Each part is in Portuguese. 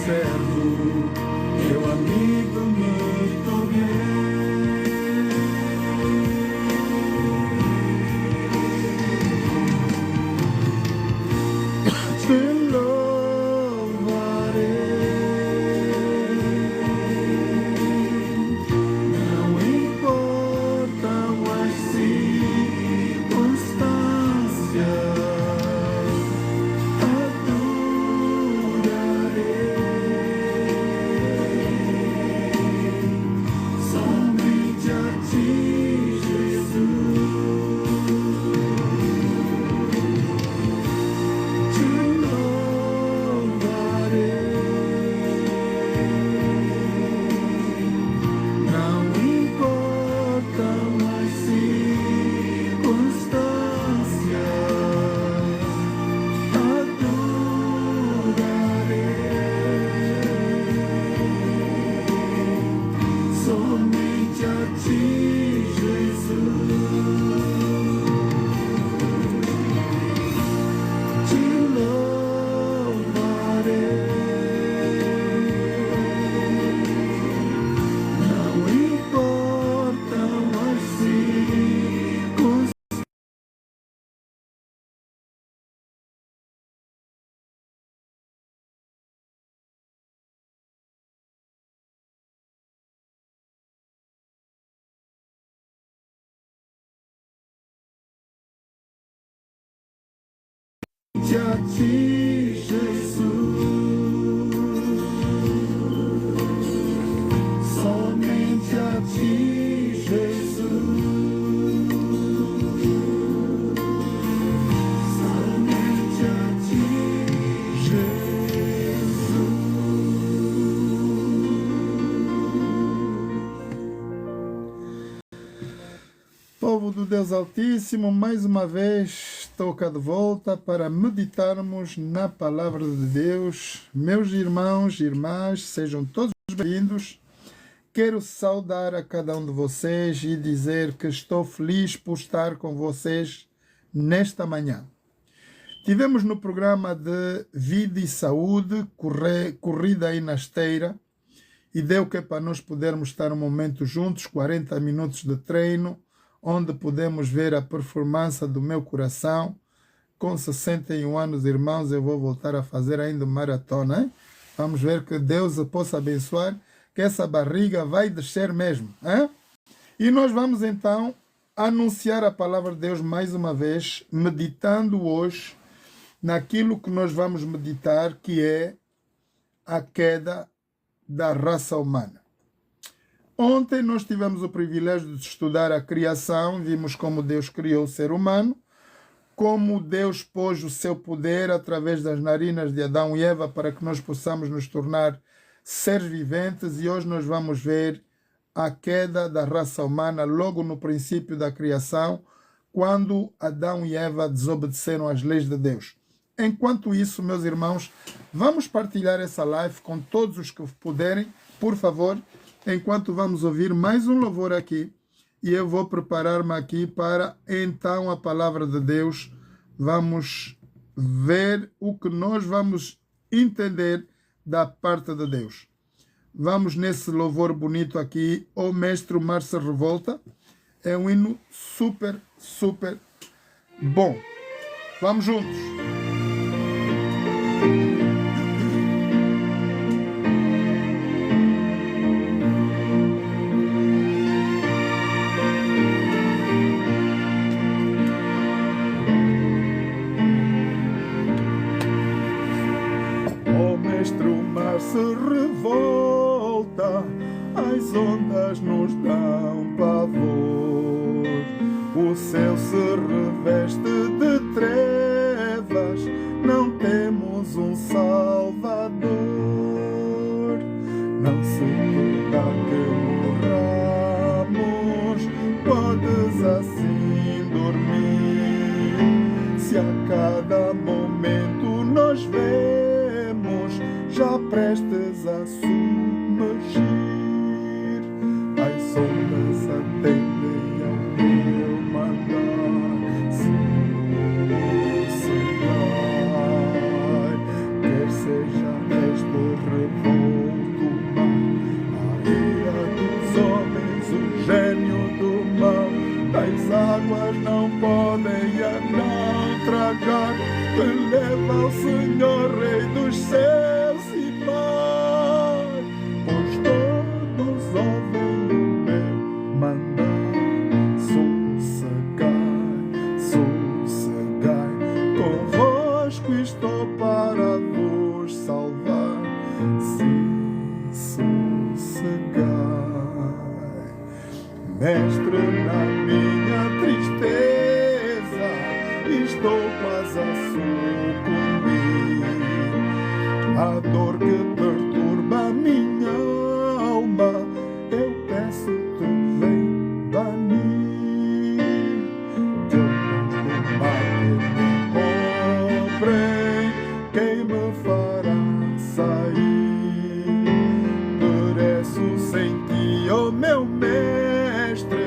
servo, meu amigo muito bem. Te louvarei, não importam as circunstâncias, somente a ti, Jesus. Te louvarei, não importam as circunstâncias, somente a ti, Jesus. Te louvarei, não importam as circunstâncias. A ti, Jesus, somente a ti, Jesus, somente a ti, Jesus. Povo do Deus Altíssimo, mais uma vez estou cá de volta para meditarmos na Palavra de Deus. Meus irmãos e irmãs, sejam todos bem-vindos. Quero saudar a cada um de vocês e dizer que estou feliz por estar com vocês nesta manhã. Tivemos no programa de Vida e Saúde, corrida aí na esteira, e deu que é para nós podermos estar um momento juntos, 40 minutos de treino, onde podemos ver a performance do meu coração. Com 61 anos, irmãos, eu vou voltar a fazer ainda maratona, hein? Vamos ver que Deus possa abençoar, que essa barriga vai descer mesmo, hein? E nós vamos então anunciar a palavra de Deus mais uma vez, meditando hoje naquilo que nós vamos meditar, que é a queda da raça humana. Ontem nós tivemos o privilégio de estudar a criação, vimos como Deus criou o ser humano, como Deus pôs o seu poder através das narinas de Adão e Eva para que nós possamos nos tornar seres viventes, e hoje nós vamos ver a queda da raça humana logo no princípio da criação, quando Adão e Eva desobedeceram às leis de Deus. Enquanto isso, meus irmãos, vamos partilhar essa live com todos os que puderem, por favor, enquanto vamos ouvir mais um louvor aqui, e eu vou preparar-me aqui para, então, a palavra de Deus. Vamos ver o que nós vamos entender da parte de Deus. Vamos nesse louvor bonito aqui, O Mestre Mar se Revolta. É um hino super, super bom. Vamos juntos. O mar se revolta, as ondas nos dão pavor, o céu se reveste de trevas, não temos um Salvador. Não se dá que morramos, podes assim dormir, se a cada momento nós vemos já prestes a submergir. As ondas atendem ao teu mandar, se vai, quer seja este leva ao Senhor, Rei dos céus e mar, pois todos ouvem o meu mandar. Sossegai, convosco estou para vos salvar. Sim, sossegai. Mestre, na minha tristeza estou quase a sucumbir. A dor que perturba a minha alma, eu peço-te, vem banir. Deus do mar que me cobrem, quem me fará sair? Pereço sem ti, oh meu mestre,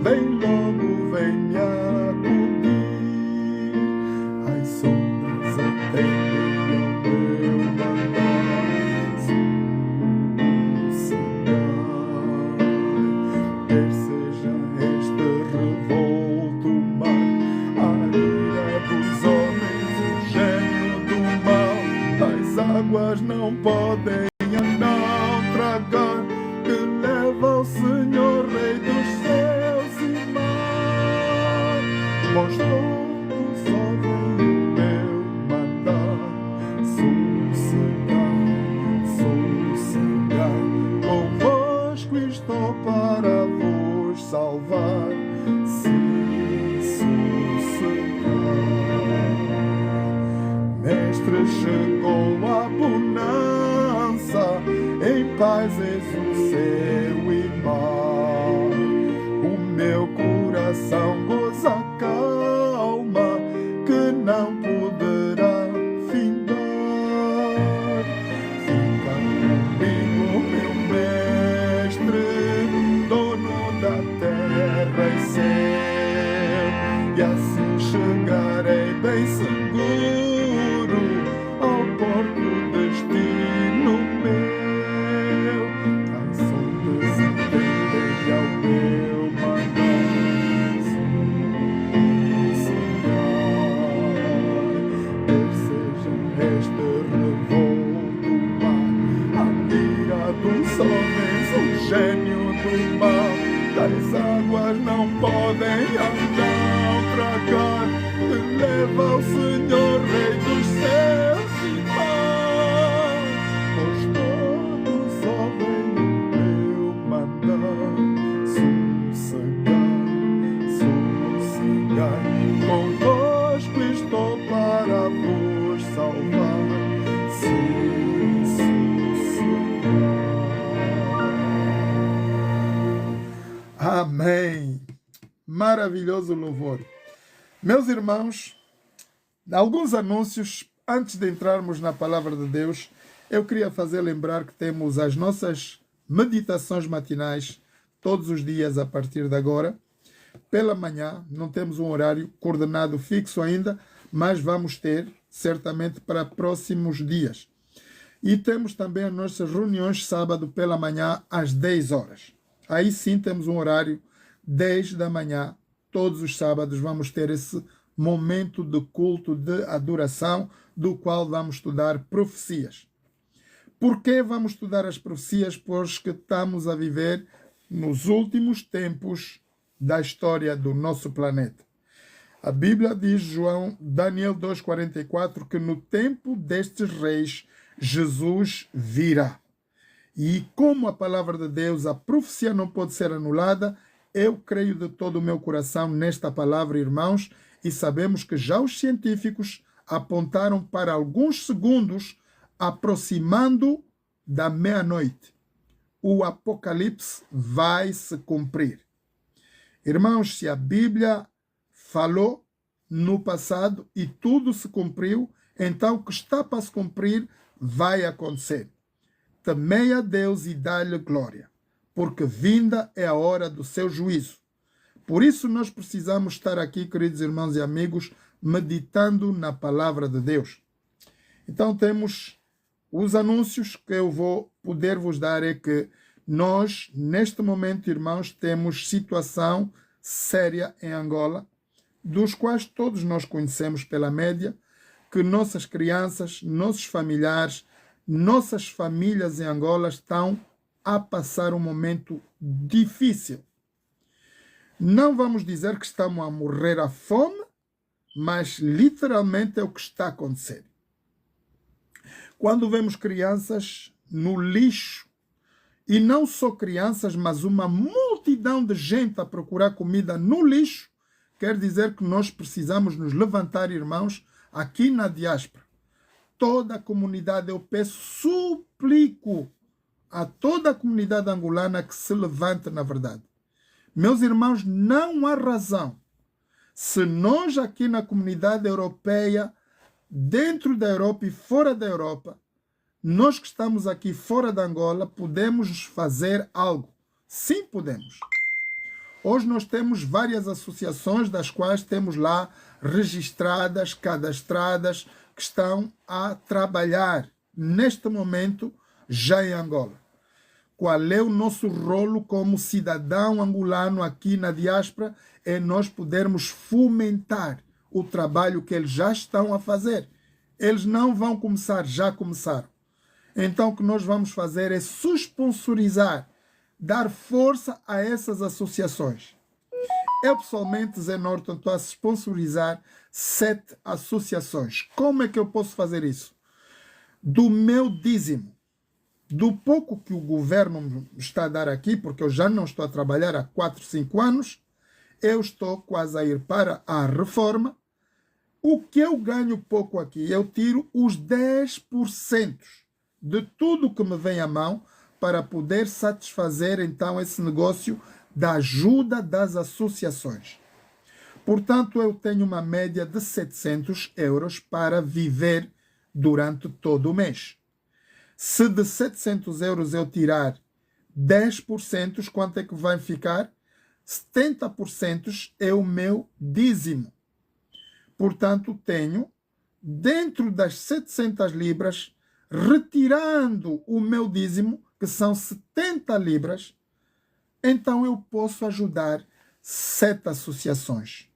vem logo, vem me acudir. As ondas atendem ao meu mandar. Sossegai, quer seja este revolto mar, a ira dos homens, o gênio do mal. As águas não podem a não tragar, que leva ao Senhor, Rei dos céus e mar, pois todos ouvem o meu mandar. Sossegai, convosco estou para vos salvar. Sim, sossegai. Mestre, chegou a bonança, em paz és o céu e mar. O meu coração goza a calma, que não poderá findar. Fica comigo, meu mestre, dono da terra e céu, e assim chegarei bem seguro ao porto destino meu. As ondas atendem ao meu mandar. Sossegai, quer seja este revolto mar, a ira dos homens, o gênio do mal. Das águas não podem a não tragar, que leva ao Senhor, Rei dos céus e mar, pois todos ouvem o meu mandar. Sossegai, convosco estou para vos salvar. Sim, sossegai. Amém. Maravilhoso louvor. Meus irmãos, alguns anúncios antes de entrarmos na palavra de Deus. Eu queria fazer lembrar que temos as nossas meditações matinais todos os dias a partir de agora. Pela manhã, não temos um horário coordenado fixo ainda, mas vamos ter certamente para próximos dias. E temos também as nossas reuniões sábado pela manhã às 10 horas. Aí sim temos um horário 10 da manhã. Todos os sábados vamos ter esse momento de culto de adoração, do qual vamos estudar profecias. Por que vamos estudar as profecias? Porque estamos a viver nos últimos tempos da história do nosso planeta. A Bíblia diz, Daniel 2,44, que no tempo destes reis, Jesus virá. E como a palavra de Deus, a profecia não pode ser anulada, eu creio de todo o meu coração nesta palavra, irmãos, e sabemos que já os científicos apontaram para alguns segundos aproximando da meia-noite. O Apocalipse vai se cumprir. Irmãos, se a Bíblia falou no passado e tudo se cumpriu, então o que está para se cumprir vai acontecer. Temei a Deus e dá-lhe glória, porque vinda é a hora do seu juízo. Por isso nós precisamos estar aqui, queridos irmãos e amigos, meditando na palavra de Deus. Então temos os anúncios que eu vou poder vos dar, é que nós, neste momento, irmãos, temos situação séria em Angola, dos quais todos nós conhecemos pela média, que nossas crianças, nossos familiares, nossas famílias em Angola estão a passar um momento difícil. Não vamos dizer que estamos a morrer à fome, mas literalmente é o que está a acontecer. Quando vemos crianças no lixo, e não só crianças, mas uma multidão de gente a procurar comida no lixo, quer dizer que nós precisamos nos levantar, irmãos, aqui na diáspora. Toda a comunidade, eu peço, suplico a toda a comunidade angolana que se levante, na verdade. Meus irmãos, não há razão. Se nós aqui na comunidade europeia, dentro da Europa e fora da Europa, nós que estamos aqui fora da Angola, podemos fazer algo. Sim, podemos. Hoje nós temos várias associações, das quais temos lá registradas, cadastradas, que estão a trabalhar neste momento já em Angola. Qual é o nosso rolo como cidadão angolano aqui na diáspora? É nós podermos fomentar o trabalho que eles já estão a fazer. Eles não vão começar, já começaram. Então o que nós vamos fazer é susponsorizar, dar força a essas associações. Eu pessoalmente, Zé Norton, estou a sponsorizar 7 associações. Como é que eu posso fazer isso? Do meu dízimo, do pouco que o governo me está a dar aqui, porque eu já não estou a trabalhar há 4, 5 anos, eu estou quase a ir para a reforma. O que eu ganho pouco aqui, eu tiro os 10% de tudo que me vem à mão para poder satisfazer então esse negócio da ajuda das associações. Portanto, eu tenho uma média de 700 euros para viver durante todo o mês. Se de 700 euros eu tirar 10%, quanto é que vai ficar? 70% é o meu dízimo. Portanto, tenho, dentro das 700 libras, retirando o meu dízimo, que são 70 libras, então eu posso ajudar 7 associações.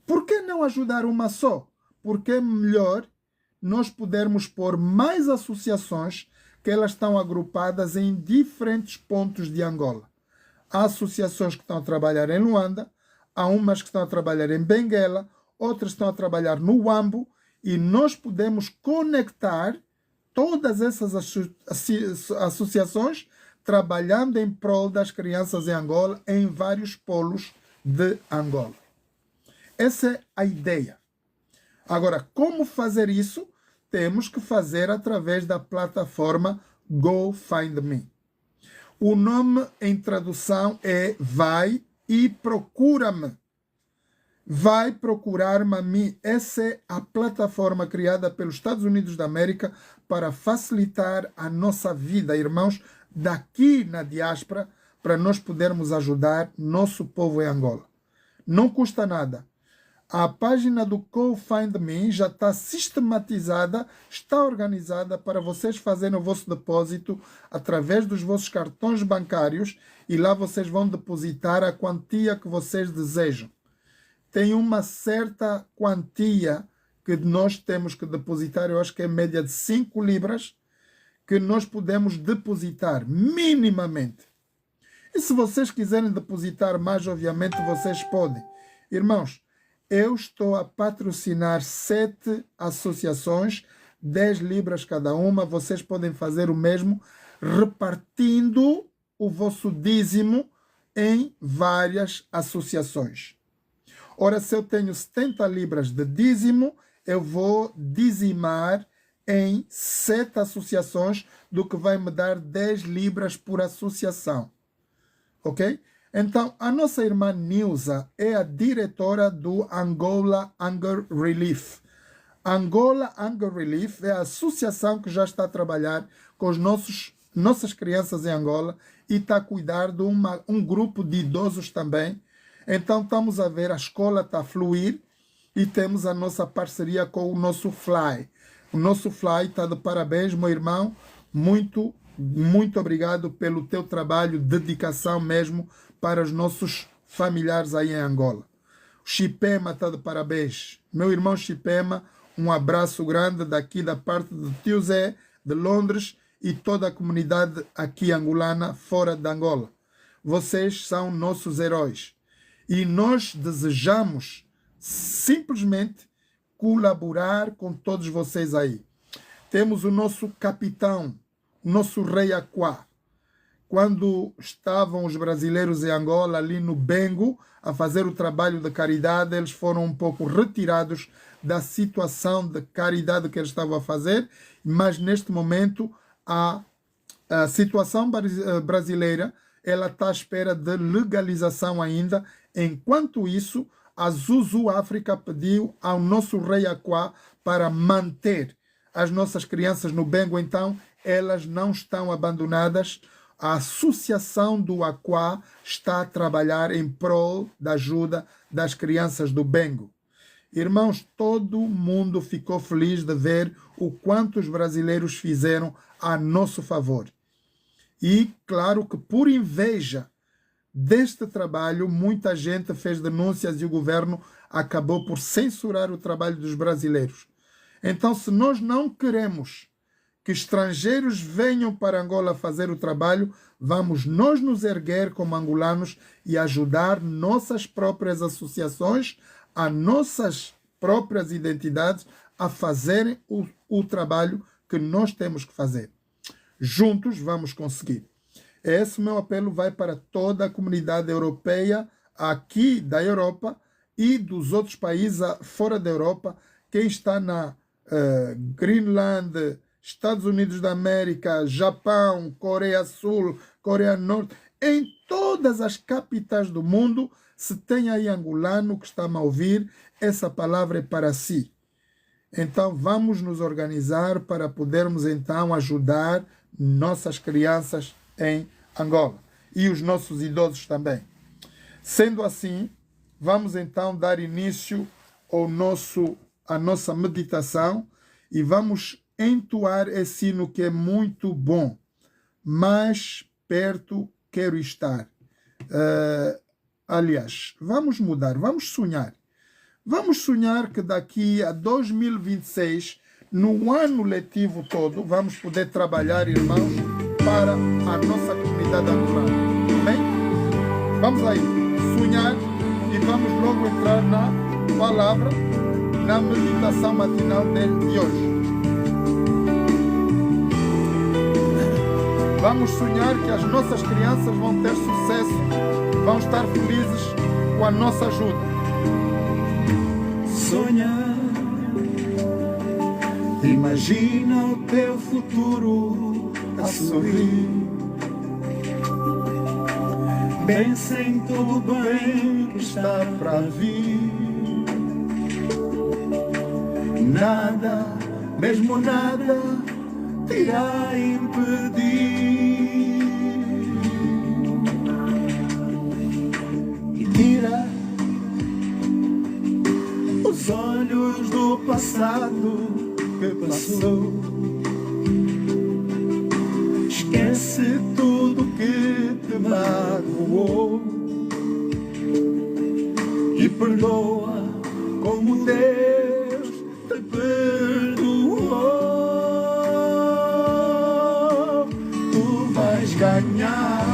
Por que não ajudar uma só? Porque é melhor nós podermos pôr mais associações que elas estão agrupadas em diferentes pontos de Angola. Há associações que estão a trabalhar em Luanda, há umas que estão a trabalhar em Benguela, outras estão a trabalhar no Huambo, e nós podemos conectar todas essas associações trabalhando em prol das crianças em Angola, em vários polos de Angola. Essa é a ideia. Agora, como fazer isso? Temos que fazer através da plataforma GoFundMe. O nome em tradução é Vai e Procura-me. Vai procurar-me a mim. Essa é a plataforma criada pelos Estados Unidos da América para facilitar a nossa vida, irmãos, daqui na diáspora, para nós podermos ajudar nosso povo em Angola. Não custa nada. A página do GoFundMe já está sistematizada, está organizada para vocês fazerem o vosso depósito através dos vossos cartões bancários, e lá vocês vão depositar a quantia que vocês desejam. Tem uma certa quantia que nós temos que depositar, eu acho que é média de 5 libras, que nós podemos depositar minimamente. E se vocês quiserem depositar mais, obviamente vocês podem. Irmãos, eu estou a patrocinar 7 associações, 10 libras cada uma. Vocês podem fazer o mesmo, repartindo o vosso dízimo em várias associações. Ora, se eu tenho 70 libras de dízimo, eu vou dizimar em 7 associações, do que vai me dar 10 libras por associação. Ok? Então, a nossa irmã Nilza é a diretora do Angola Hunger Relief. Angola Hunger Relief é a associação que já está a trabalhar com os nossas crianças em Angola e está a cuidar de um grupo de idosos também. Então, estamos a ver, a escola está a fluir e temos a nossa parceria com o nosso Fly. O nosso Fly está de parabéns, meu irmão. Muito obrigado pelo teu trabalho, dedicação mesmo para os nossos familiares aí em Angola. O Chipema está de parabéns. Meu irmão Chipema, Um abraço grande daqui da parte do tio Zé, de Londres, e toda a comunidade aqui angolana, fora de Angola. Vocês são nossos heróis. E nós desejamos simplesmente colaborar com todos vocês aí. Temos o nosso capitão, o nosso rei Aquá. Quando estavam os brasileiros em Angola, ali no Bengo, a fazer o trabalho de caridade, eles foram um pouco retirados da situação de caridade que eles estavam a fazer, mas neste momento a situação brasileira ela está à espera de legalização ainda. Enquanto isso, a Zuzu África pediu ao nosso rei Aquá para manter as nossas crianças no Bengo, então elas não estão abandonadas. A associação do Aquá está a trabalhar em prol da ajuda das crianças do Bengo. Irmãos, todo mundo ficou feliz de ver o quanto os brasileiros fizeram a nosso favor. E, claro que por inveja deste trabalho, muita gente fez denúncias e o governo acabou por censurar o trabalho dos brasileiros. Então, se nós não queremos que estrangeiros venham para Angola fazer o trabalho, vamos nós nos erguer como angolanos e ajudar nossas próprias associações, as nossas próprias identidades a fazerem o trabalho que nós temos que fazer. Juntos vamos conseguir. Esse meu apelo vai para toda a comunidade europeia, aqui da Europa e dos outros países fora da Europa. Quem está na Greenland, Estados Unidos da América, Japão, Coreia Sul, Coreia Norte, em todas as capitais do mundo, se tem aí angolano que está a ouvir, essa palavra é para si. Então vamos nos organizar para podermos então ajudar nossas crianças em Angola e os nossos idosos também. Sendo assim, vamos então dar início à nossa meditação e vamos entoar esse hino que é muito bom. Mais perto quero estar. Aliás, vamos mudar, vamos sonhar. Vamos sonhar que daqui a 2026, no ano letivo todo, vamos poder trabalhar, irmãos, para a nossa comunidade angolana. Amém? Vamos aí, sonhar, e vamos logo entrar na palavra, na meditação matinal de hoje. Vamos sonhar que as nossas crianças vão ter sucesso, vão estar felizes com a nossa ajuda. Sonhar, imagina o teu futuro a sorrir. Pensa em tudo bem que está para vir. Nada, mesmo nada, te irá impedir. E tira os olhos do passado que passou. Esquece tudo que te magoou e perdoa como Deus te perdoou. Tu vais ganhar.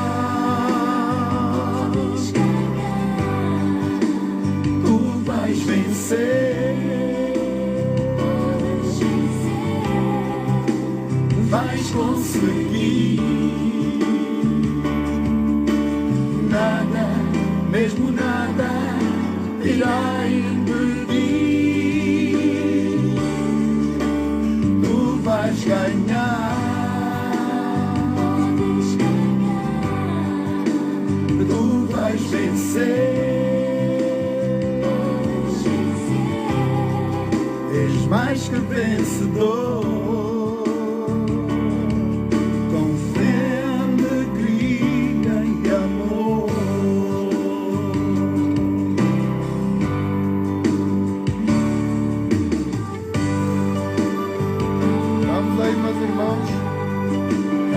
Tu vais vencer. Vais conseguir. Nada, mesmo nada, irá impedir. Tu vais ganhar. Tu vais vencer. És mais que vencedor.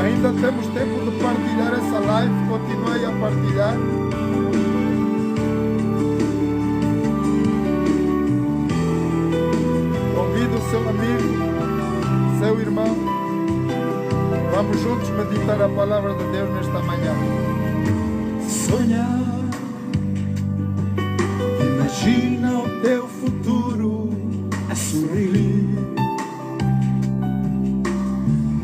Ainda temos tempo de partilhar essa live, continue a partilhar. Convido seu amigo, seu irmão. Vamos juntos meditar a palavra de Deus nesta manhã. Sonhar, imagina o teu futuro a sorrir.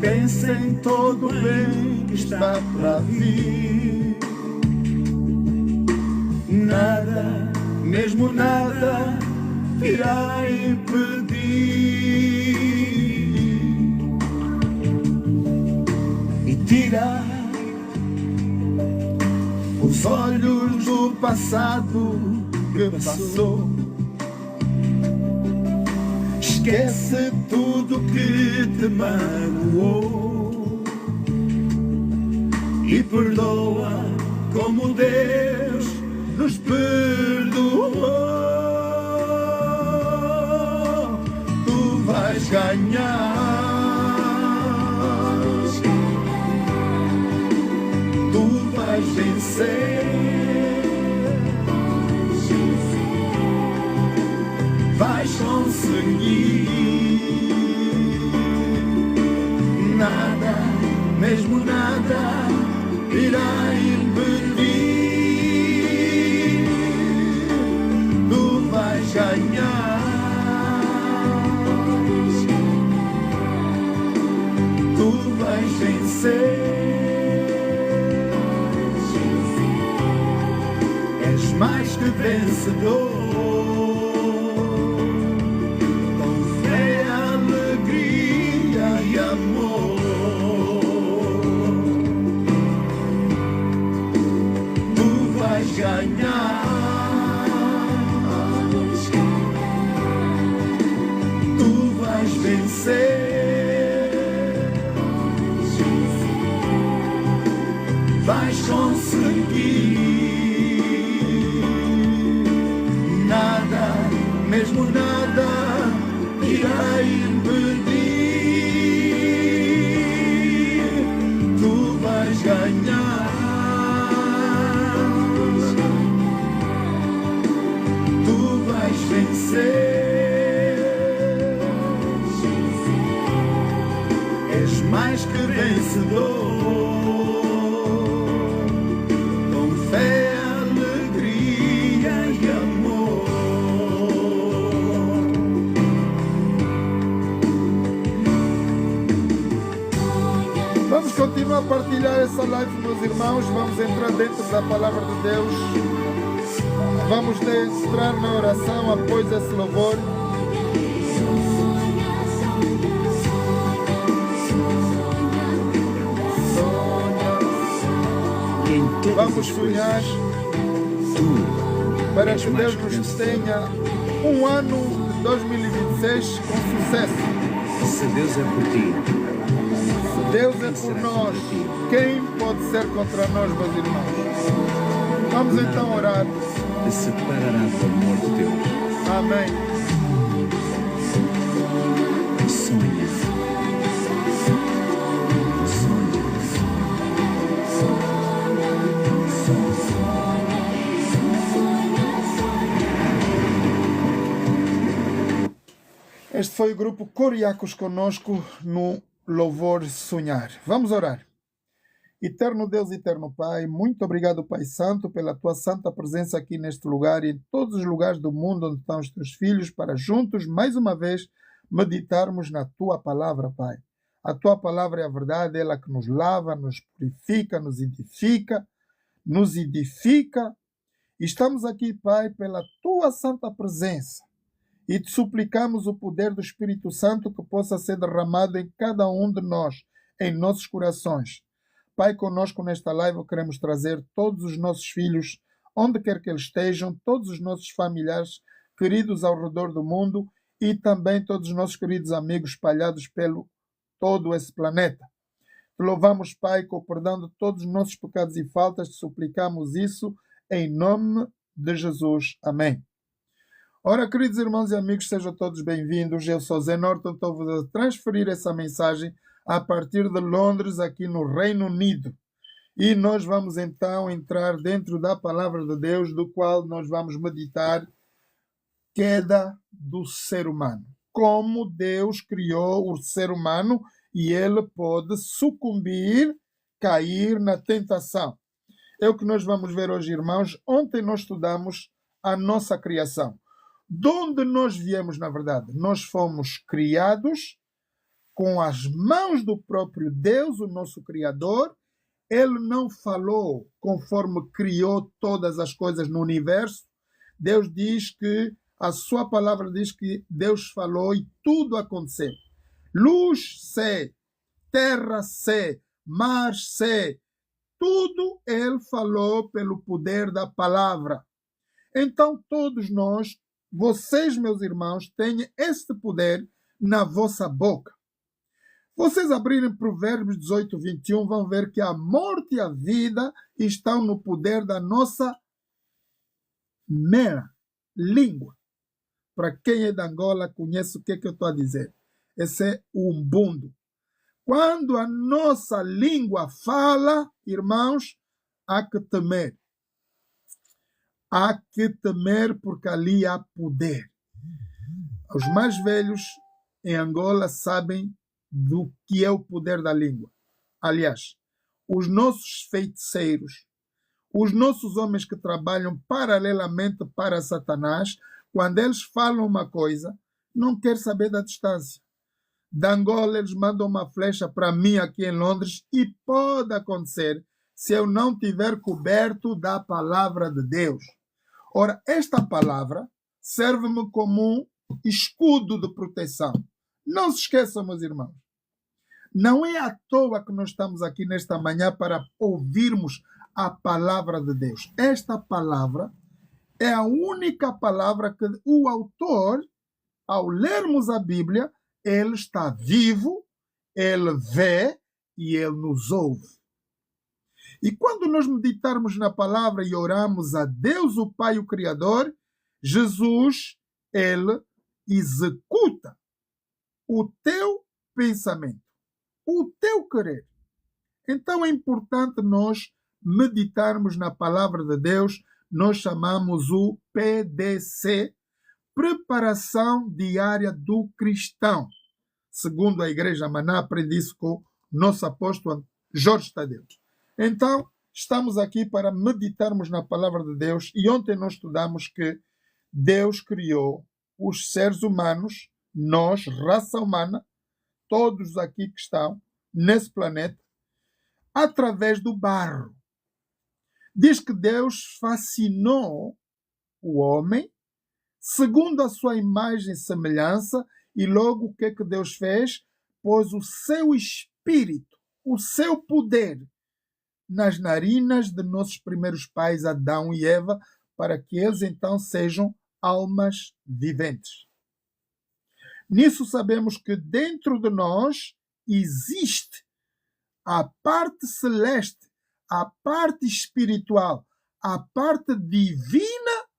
Pensa em todo o bem que está para vir. Nada, mesmo nada, irá impedir e tirar os olhos do passado que passou. Esquece tudo que te magoou e perdoa como Deus nos perdoou. Tu vais ganhar, tu vais vencer, vais conseguir. Nada, mesmo nada, irá impedir. Tu vais ganhar, tu vais vencer. És mais que vencedor. Ganhar, tu vais vencer, vais conseguir. Nada, mesmo nada, irá impedir. Tu vais ganhar, vencer. És mais que vencedor, com fé, alegria e amor. Vamos continuar a partilhar essa live, meus irmãos. Vamos entrar dentro da palavra de Deus. Vamos entrar na oração após esse louvor. Vamos sonhar para que Deus nos tenha um ano de 2026 com sucesso. Se Deus é por ti, se Deus é por nós, quem pode ser contra nós, meus irmãos? Vamos então orar. Te separará do amor de Deus. Amém. Sonha. Este foi o grupo Coriacos conosco no louvor Sonhar. Vamos orar. Eterno Deus, eterno Pai, muito obrigado, Pai Santo, pela tua santa presença aqui neste lugar e em todos os lugares do mundo onde estão os teus filhos, para juntos, mais uma vez, meditarmos na tua palavra, Pai. A tua palavra é a verdade, ela que nos lava, nos purifica, nos edifica. E estamos aqui, Pai, pela tua santa presença. E te suplicamos o poder do Espírito Santo que possa ser derramado em cada um de nós, em nossos corações. Pai, conosco nesta live queremos trazer todos os nossos filhos, onde quer que eles estejam, todos os nossos familiares queridos ao redor do mundo e também todos os nossos queridos amigos espalhados pelo todo esse planeta. Te louvamos, Pai, com o perdão de todos os nossos pecados e faltas, te suplicamos isso em nome de Jesus. Amém. Ora, queridos irmãos e amigos, sejam todos bem-vindos. Eu sou Zé Norton, estou a transferir essa mensagem a partir de Londres, aqui no Reino Unido. E nós vamos então entrar dentro da palavra de Deus, do qual nós vamos meditar queda do ser humano. como Deus criou o ser humano e ele pode sucumbir, cair na tentação. É o que nós vamos ver hoje, irmãos. Ontem nós estudamos a nossa criação. De onde nós viemos, na verdade? Nós fomos criados com as mãos do próprio Deus, o nosso Criador. Ele não falou conforme criou todas as coisas no universo. Deus diz que, a sua palavra diz que Deus falou e tudo aconteceu. Luz, sé, terra, sé, mar, sé. Tudo ele falou pelo poder da palavra. Então todos nós, vocês, meus irmãos, têm este poder na vossa boca. Vocês abrirem Provérbios 18, 21, vão ver que a morte e a vida estão no poder da nossa mera língua. Para quem é da Angola, conhece o que eu estou a dizer. Esse é o umbundo. Quando a nossa língua fala, irmãos, há que temer. Há que temer porque ali há poder. Os mais velhos em Angola sabem do que é o poder da língua. Aliás, os nossos feiticeiros, os nossos homens que trabalham paralelamente para Satanás, quando eles falam uma coisa, não quer saber da distância. Da Angola eles mandam uma flecha para mim aqui em Londres e pode acontecer se eu não tiver coberto da palavra de Deus. Ora, esta palavra serve-me como um escudo de proteção. Não se esqueçam, meus irmãos. Não é à toa que nós estamos aqui nesta manhã para ouvirmos a palavra de Deus. Esta palavra é a única palavra que o autor, ao lermos a Bíblia, ele está vivo, ele vê e ele nos ouve. E quando nós meditarmos na palavra e oramos a Deus, o Pai, o Criador, Jesus, ele executa o teu pensamento, o teu querer. Então é importante nós meditarmos na palavra de Deus. Nós chamamos o PDC, Preparação Diária do Cristão. Segundo a Igreja Maná, aprendi isso com o nosso apóstolo Jorge Tadeu. Então, estamos aqui para meditarmos na palavra de Deus e ontem nós estudamos que Deus criou os seres humanos, nós, raça humana, todos aqui que estão nesse planeta, através do barro. Diz que Deus fascinou o homem segundo a sua imagem e semelhança, e logo o que é que Deus fez? Pôs o seu espírito, o seu poder nas narinas de nossos primeiros pais, Adão e Eva, para que eles então sejam almas viventes. Nisso sabemos que dentro de nós existe a parte celeste, a parte espiritual, a parte divina,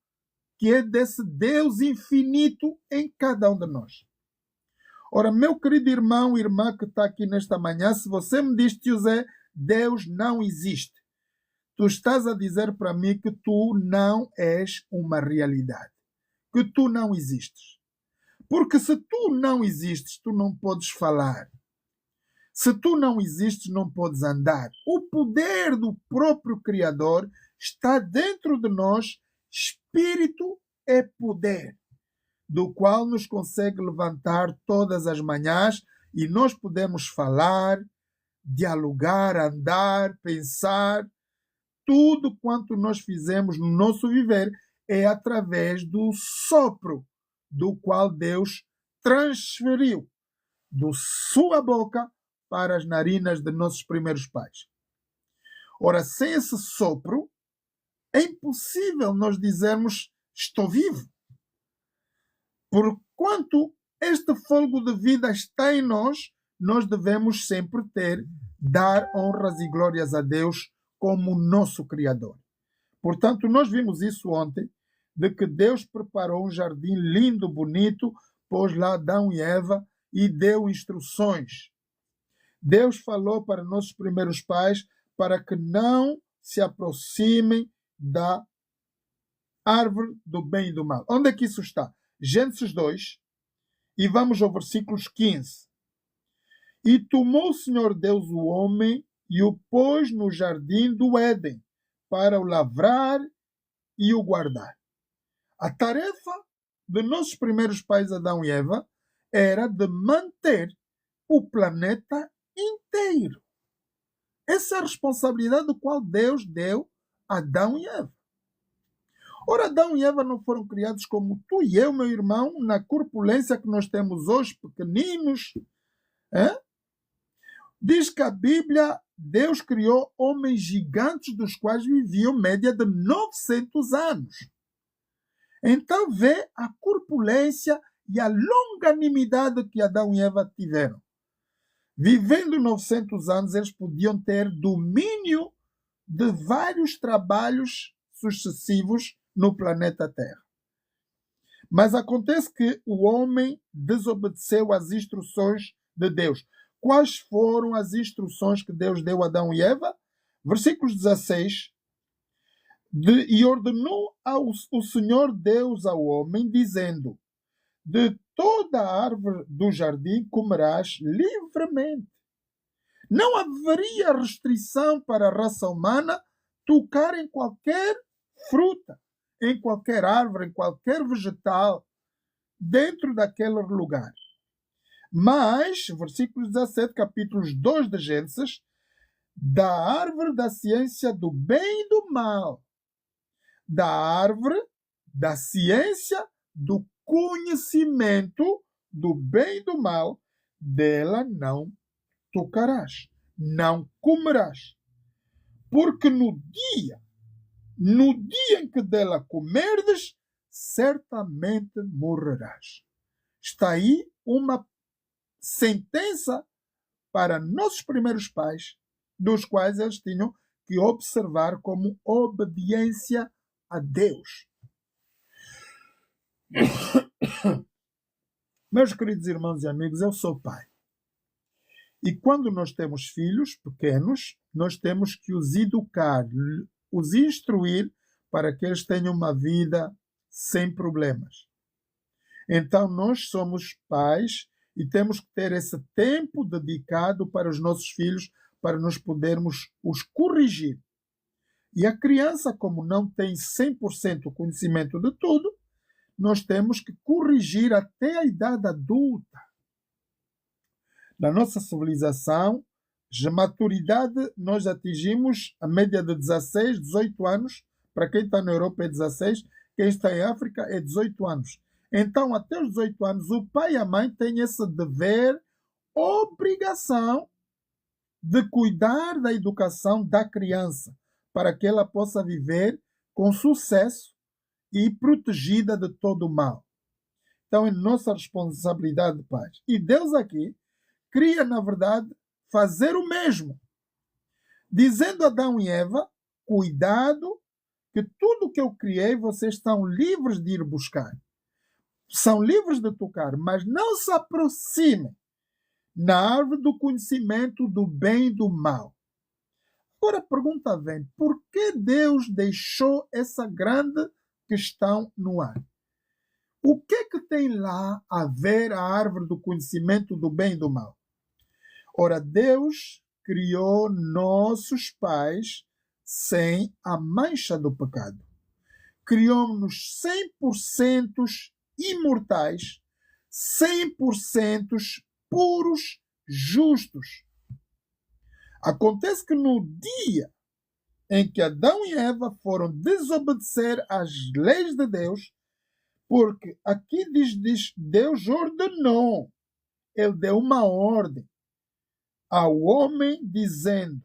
que é desse Deus infinito em cada um de nós. Ora, meu querido irmão, irmã que está aqui nesta manhã, se você me diz, tio Zé, Deus não existe, tu estás a dizer para mim que tu não és uma realidade, que tu não existes. Porque se tu não existes, tu não podes falar. Se tu não existes, não podes andar. O poder do próprio Criador está dentro de nós. Espírito é poder, do qual nos consegue levantar todas as manhãs e nós podemos falar, dialogar, andar, pensar. Tudo quanto nós fizemos no nosso viver é através do sopro, do qual Deus transferiu da sua boca para as narinas de nossos primeiros pais. Ora, sem esse sopro, é impossível nós dizermos estou vivo. Porquanto este fôlego de vida está em nós, nós devemos sempre dar honras e glórias a Deus como nosso Criador. Portanto, nós vimos isso ontem, de que Deus preparou um jardim lindo, bonito, pôs lá Adão e Eva e deu instruções. Deus falou para nossos primeiros pais para que não se aproximem da árvore do bem e do mal. Onde é que isso está? Gênesis 2 E vamos ao versículo 15. E tomou o Senhor Deus o homem e o pôs no jardim do Éden para o lavrar e o guardar. A tarefa de nossos primeiros pais, Adão e Eva, era de manter o planeta inteiro. Essa é a responsabilidade do qual Deus deu a Adão e Eva. Ora, Adão e Eva não foram criados como tu e eu, meu irmão, na corpulência que nós temos hoje, pequeninos. Diz que a Bíblia, Deus criou homens gigantes dos quais viviam média de 900 anos. Então vê a corpulência e a longanimidade que Adão e Eva tiveram. Vivendo 900 anos, eles podiam ter domínio de vários trabalhos sucessivos no planeta Terra. Mas acontece que o homem desobedeceu às instruções de Deus. Quais foram as instruções que Deus deu a Adão e Eva? Versículos 16. E ordenou o Senhor Deus ao homem, dizendo: de toda a árvore do jardim comerás livremente. Não haveria restrição para a raça humana tocar em qualquer fruta, em qualquer árvore, em qualquer vegetal, dentro daquele lugar. Mas, versículo 17, capítulos 2 de Gênesis, da árvore da ciência do bem e do mal, da árvore da ciência do conhecimento do bem e do mal, dela não tocarás, não comerás. Porque no dia em que dela comerdes, certamente morrerás. Está aí uma sentença para nossos primeiros pais, dos quais eles tinham que observar como obediência a Deus. Meus queridos irmãos e amigos, eu sou pai. E quando nós temos filhos pequenos, nós temos que os educar, os instruir para que eles tenham uma vida sem problemas. Então, nós somos pais e temos que ter esse tempo dedicado para os nossos filhos, para nós podermos os corrigir. E a criança, como não tem 100% o conhecimento de tudo, nós temos que corrigir até a idade adulta. Na nossa civilização, de maturidade, nós atingimos a média de 16, 18 anos. Para quem está na Europa é 16, quem está em África é 18 anos. Então, até os 18 anos, o pai e a mãe têm esse dever, obrigação de cuidar da educação da criança, para que ela possa viver com sucesso e protegida de todo o mal. Então, é nossa responsabilidade de pais. E Deus aqui queria, na verdade, fazer o mesmo, dizendo a Adão e Eva: cuidado, que tudo que eu criei, vocês estão livres de ir buscar. São livres de tocar, mas não se aproximem na árvore do conhecimento do bem e do mal. Agora a pergunta vem: por que Deus deixou essa grande questão no ar? O que é que tem lá a ver a árvore do conhecimento do bem e do mal? Ora, Deus criou nossos pais sem a mancha do pecado. Criou-nos 100% imortais, 100% puros, justos. Acontece que no dia em que Adão e Eva foram desobedecer às leis de Deus, porque aqui diz Deus ordenou, ele deu uma ordem ao homem dizendo: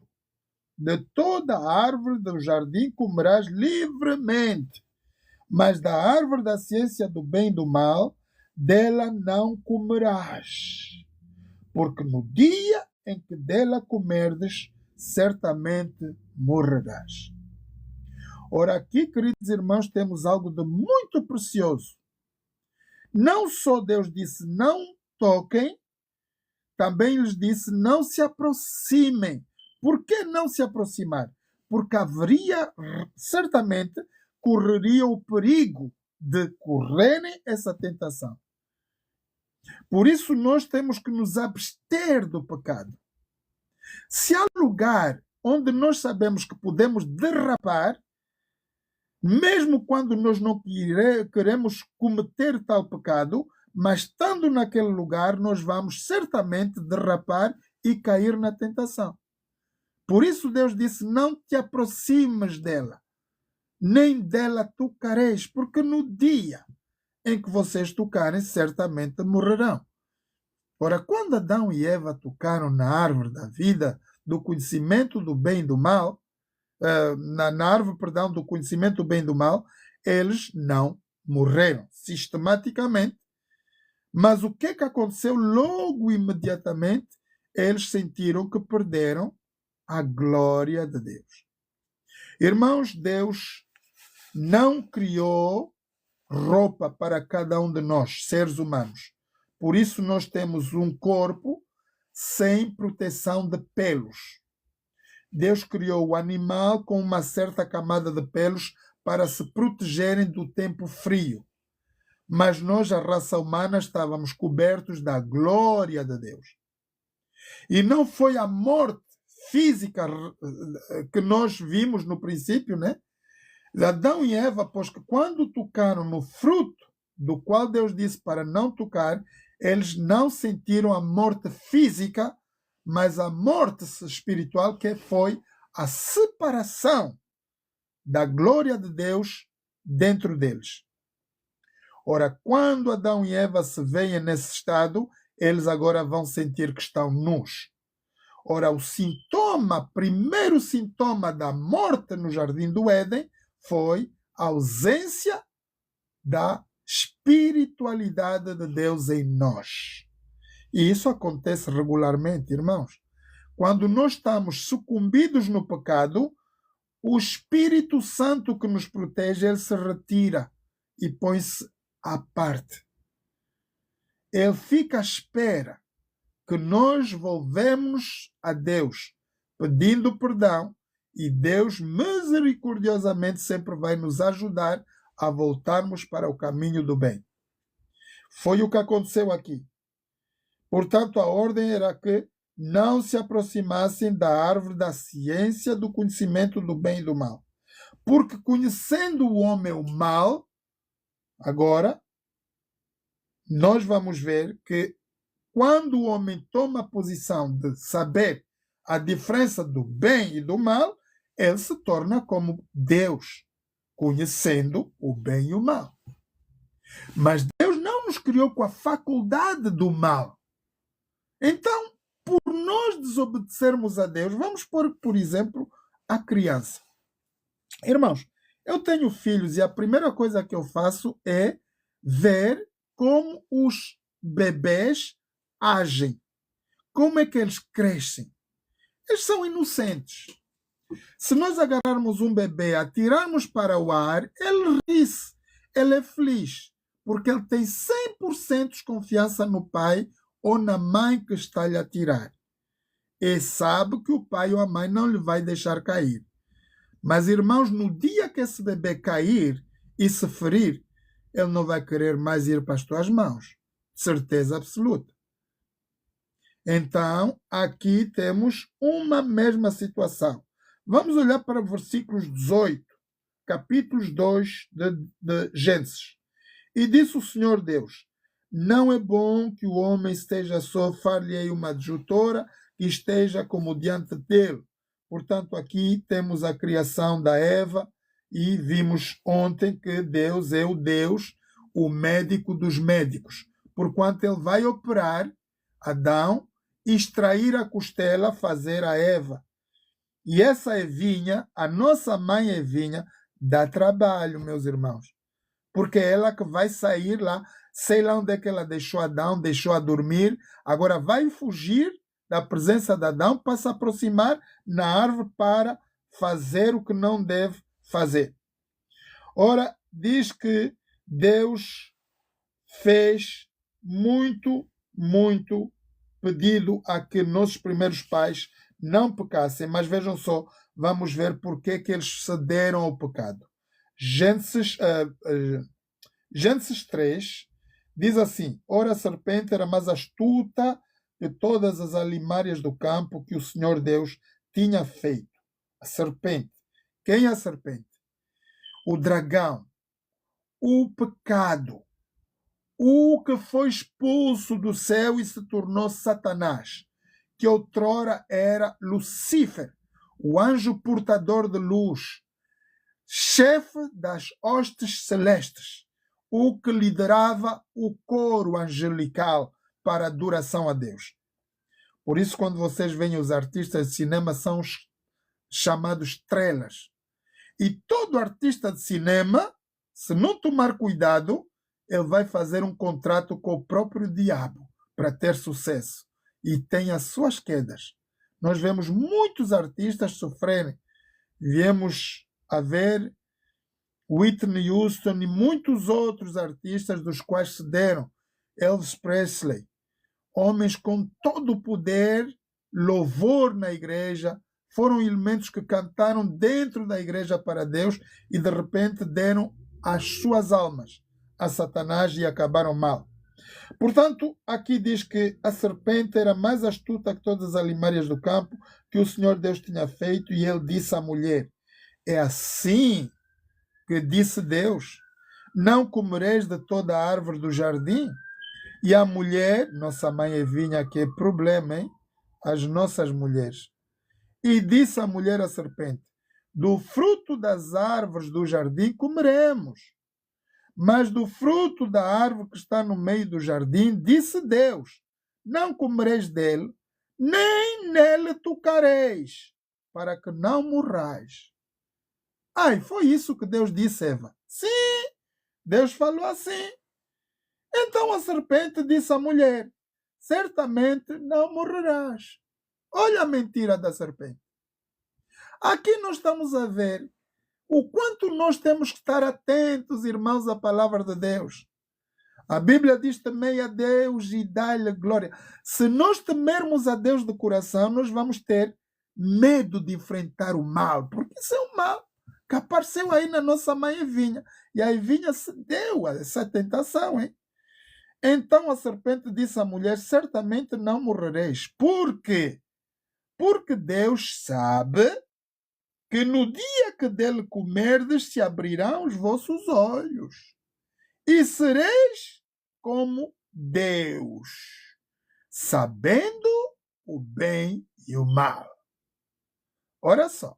de toda a árvore do jardim comerás livremente, mas da árvore da ciência do bem e do mal, dela não comerás, porque no dia em que dela comerdes, certamente morrerás. Ora, aqui, queridos irmãos, temos algo de muito precioso. Não só Deus disse: não toquem, também lhes disse: não se aproximem. Por que não se aproximar? Porque certamente, correria o perigo de correrem essa tentação. Por isso nós temos que nos abster do pecado. Se há lugar onde nós sabemos que podemos derrapar, mesmo quando nós não queremos cometer tal pecado, mas estando naquele lugar, nós vamos certamente derrapar e cair na tentação. Por isso Deus disse, não te aproximes dela, nem dela tocareis, porque no dia em que vocês tocarem, certamente morrerão. Ora, quando Adão e Eva tocaram na árvore da vida, do conhecimento do bem e do mal, na árvore, perdão, do conhecimento do bem e do mal, eles não morreram sistematicamente. Mas o que aconteceu logo imediatamente? Eles sentiram que perderam a glória de Deus. Irmãos, Deus não criou roupa para cada um de nós, seres humanos. Por isso nós temos um corpo sem proteção de pelos. Deus criou o animal com uma certa camada de pelos para se protegerem do tempo frio. Mas nós, a raça humana, estávamos cobertos da glória de Deus. E não foi a morte física que nós vimos no princípio, né? Adão e Eva, pois que quando tocaram no fruto do qual Deus disse para não tocar, eles não sentiram a morte física, mas a morte espiritual, que foi a separação da glória de Deus dentro deles. Ora, quando Adão e Eva se veem nesse estado, eles agora vão sentir que estão nus. Ora, o primeiro sintoma da morte no Jardim do Éden foi a ausência da espiritualidade de Deus em nós. E isso acontece regularmente, irmãos. Quando nós estamos sucumbidos no pecado, o Espírito Santo que nos protege, ele se retira e põe-se à parte. Ele fica à espera que nós volvemos a Deus, pedindo perdão, e Deus misericordiosamente sempre vai nos ajudar a voltarmos para o caminho do bem. Foi o que aconteceu aqui. Portanto, a ordem era que não se aproximassem da árvore da ciência do conhecimento do bem e do mal. Porque conhecendo o homem o mal, agora, nós vamos ver que quando o homem toma a posição de saber a diferença do bem e do mal, ele se torna como Deus, conhecendo o bem e o mal. Mas Deus não nos criou com a faculdade do mal. Então, por nós desobedecermos a Deus, vamos pôr, por exemplo, a criança. Irmãos, eu tenho filhos e a primeira coisa que eu faço é ver como os bebês agem. Como é que eles crescem? Eles são inocentes. Se nós agarrarmos um bebê, atirarmos para o ar, ele ri-se, ele é feliz, porque ele tem 100% de confiança no pai ou na mãe que está-lhe a tirar. E sabe que o pai ou a mãe não lhe vai deixar cair. Mas, irmãos, no dia que esse bebê cair e se ferir, ele não vai querer mais ir para as tuas mãos. Certeza absoluta. Então, aqui temos uma mesma situação. Vamos olhar para versículos 18, capítulos 2 de Gênesis. E disse o Senhor Deus, não é bom que o homem esteja só, far-lhe-ei uma adjutora que esteja como diante dele. Portanto, aqui temos a criação da Eva e vimos ontem que Deus é o Deus, o médico dos médicos, porquanto ele vai operar Adão, extrair a costela, fazer a Eva. E essa Evinha, a nossa mãe Evinha, dá trabalho, meus irmãos. Porque é ela que vai sair lá, sei lá onde é que ela deixou Adão, deixou a dormir, agora vai fugir da presença de Adão para se aproximar na árvore para fazer o que não deve fazer. Ora, diz que Deus fez muito pedido a que nossos primeiros pais não pecassem, mas vejam só, vamos ver porque que eles cederam ao pecado. Gênesis 3 Diz assim: ora, a serpente era mais astuta de todas as alimárias do campo que o Senhor Deus tinha feito. A serpente. Quem é a serpente? O dragão. O pecado. O que foi expulso do céu e se tornou Satanás, que outrora era Lucifer, o anjo portador de luz, chefe das hostes celestes, o que liderava o coro angelical para a adoração a Deus. Por isso, quando vocês veem os artistas de cinema, são chamados estrelas. E todo artista de cinema, se não tomar cuidado, ele vai fazer um contrato com o próprio diabo para ter sucesso. E tem as suas quedas. Nós vemos muitos artistas sofrerem. Viemos a ver Whitney Houston e muitos outros artistas dos quais se deram. Elvis Presley. Homens com todo o poder, louvor na igreja, foram elementos que cantaram dentro da igreja para Deus e de repente deram as suas almas a Satanás e acabaram mal. Portanto, aqui diz que a serpente era mais astuta que todas as alimárias do campo que o Senhor Deus tinha feito, e ele disse à mulher: é assim que disse Deus: não comereis de toda a árvore do jardim? E a mulher, nossa mãe Evinha, que é problema, hein? As nossas mulheres. E disse a mulher à serpente: do fruto das árvores do jardim comeremos, mas do fruto da árvore que está no meio do jardim, disse Deus: não comereis dele, nem nele tocareis, para que não morrais. Ai, foi isso que Deus disse, Eva. Sim, Deus falou assim. Então a serpente disse à mulher: certamente não morrerás. Olha a mentira da serpente. Aqui nós estamos a ver o quanto nós temos que estar atentos, irmãos, à palavra de Deus. A Bíblia diz: temei a Deus e dai-lhe glória. Se nós temermos a Deus de coração, nós vamos ter medo de enfrentar o mal, porque isso é o mal que apareceu aí na nossa mãe Evinha. E a Evinha se deu a essa tentação, hein? Então a serpente disse à mulher: certamente não morrereis. Por quê? Porque Deus sabe que no dia que dele comerdes se abrirão os vossos olhos e sereis como Deus, sabendo o bem e o mal. Olha só.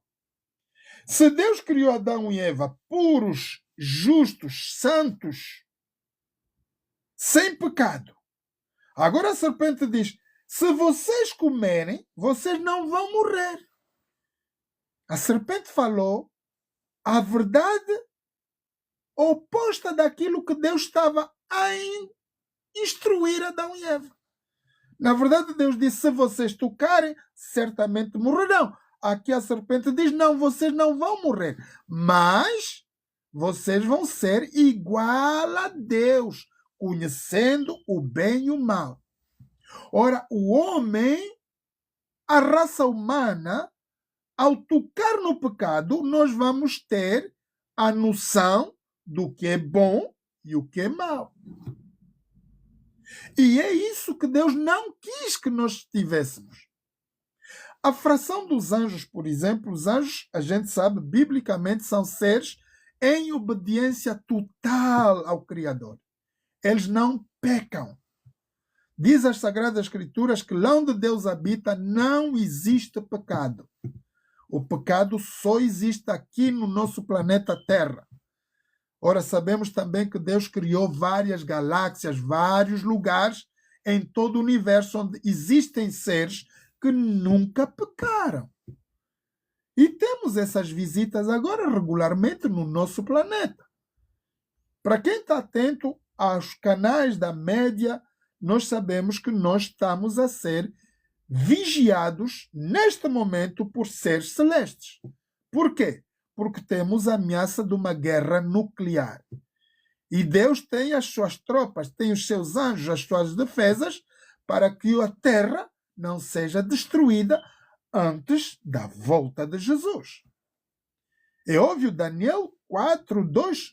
Se Deus criou Adão e Eva puros, justos, santos, sem pecado, agora a serpente diz: se vocês comerem, vocês não vão morrer. A serpente falou a verdade oposta daquilo que Deus estava a instruir Adão e Eva. Na verdade, Deus disse: se vocês tocarem, certamente morrerão. Aqui a serpente diz: não, vocês não vão morrer, mas vocês vão ser igual a Deus, conhecendo o bem e o mal. Ora, o homem, a raça humana, ao tocar no pecado, nós vamos ter a noção do que é bom e o que é mau. E é isso que Deus não quis que nós tivéssemos. A fração dos anjos, por exemplo, os anjos, a gente sabe, biblicamente, são seres em obediência total ao Criador. Eles não pecam. Diz as Sagradas Escrituras que lá onde Deus habita não existe pecado. O pecado só existe aqui no nosso planeta Terra. Ora, sabemos também que Deus criou várias galáxias, vários lugares em todo o universo onde existem seres que nunca pecaram. E temos essas visitas agora regularmente no nosso planeta. Para quem está atento aos canais da média, nós sabemos que nós estamos a ser vigiados neste momento por seres celestes. Por quê? Porque temos a ameaça de uma guerra nuclear. E Deus tem as suas tropas, tem os seus anjos, as suas defesas, para que a terra não seja destruída antes da volta de Jesus. É óbvio, Daniel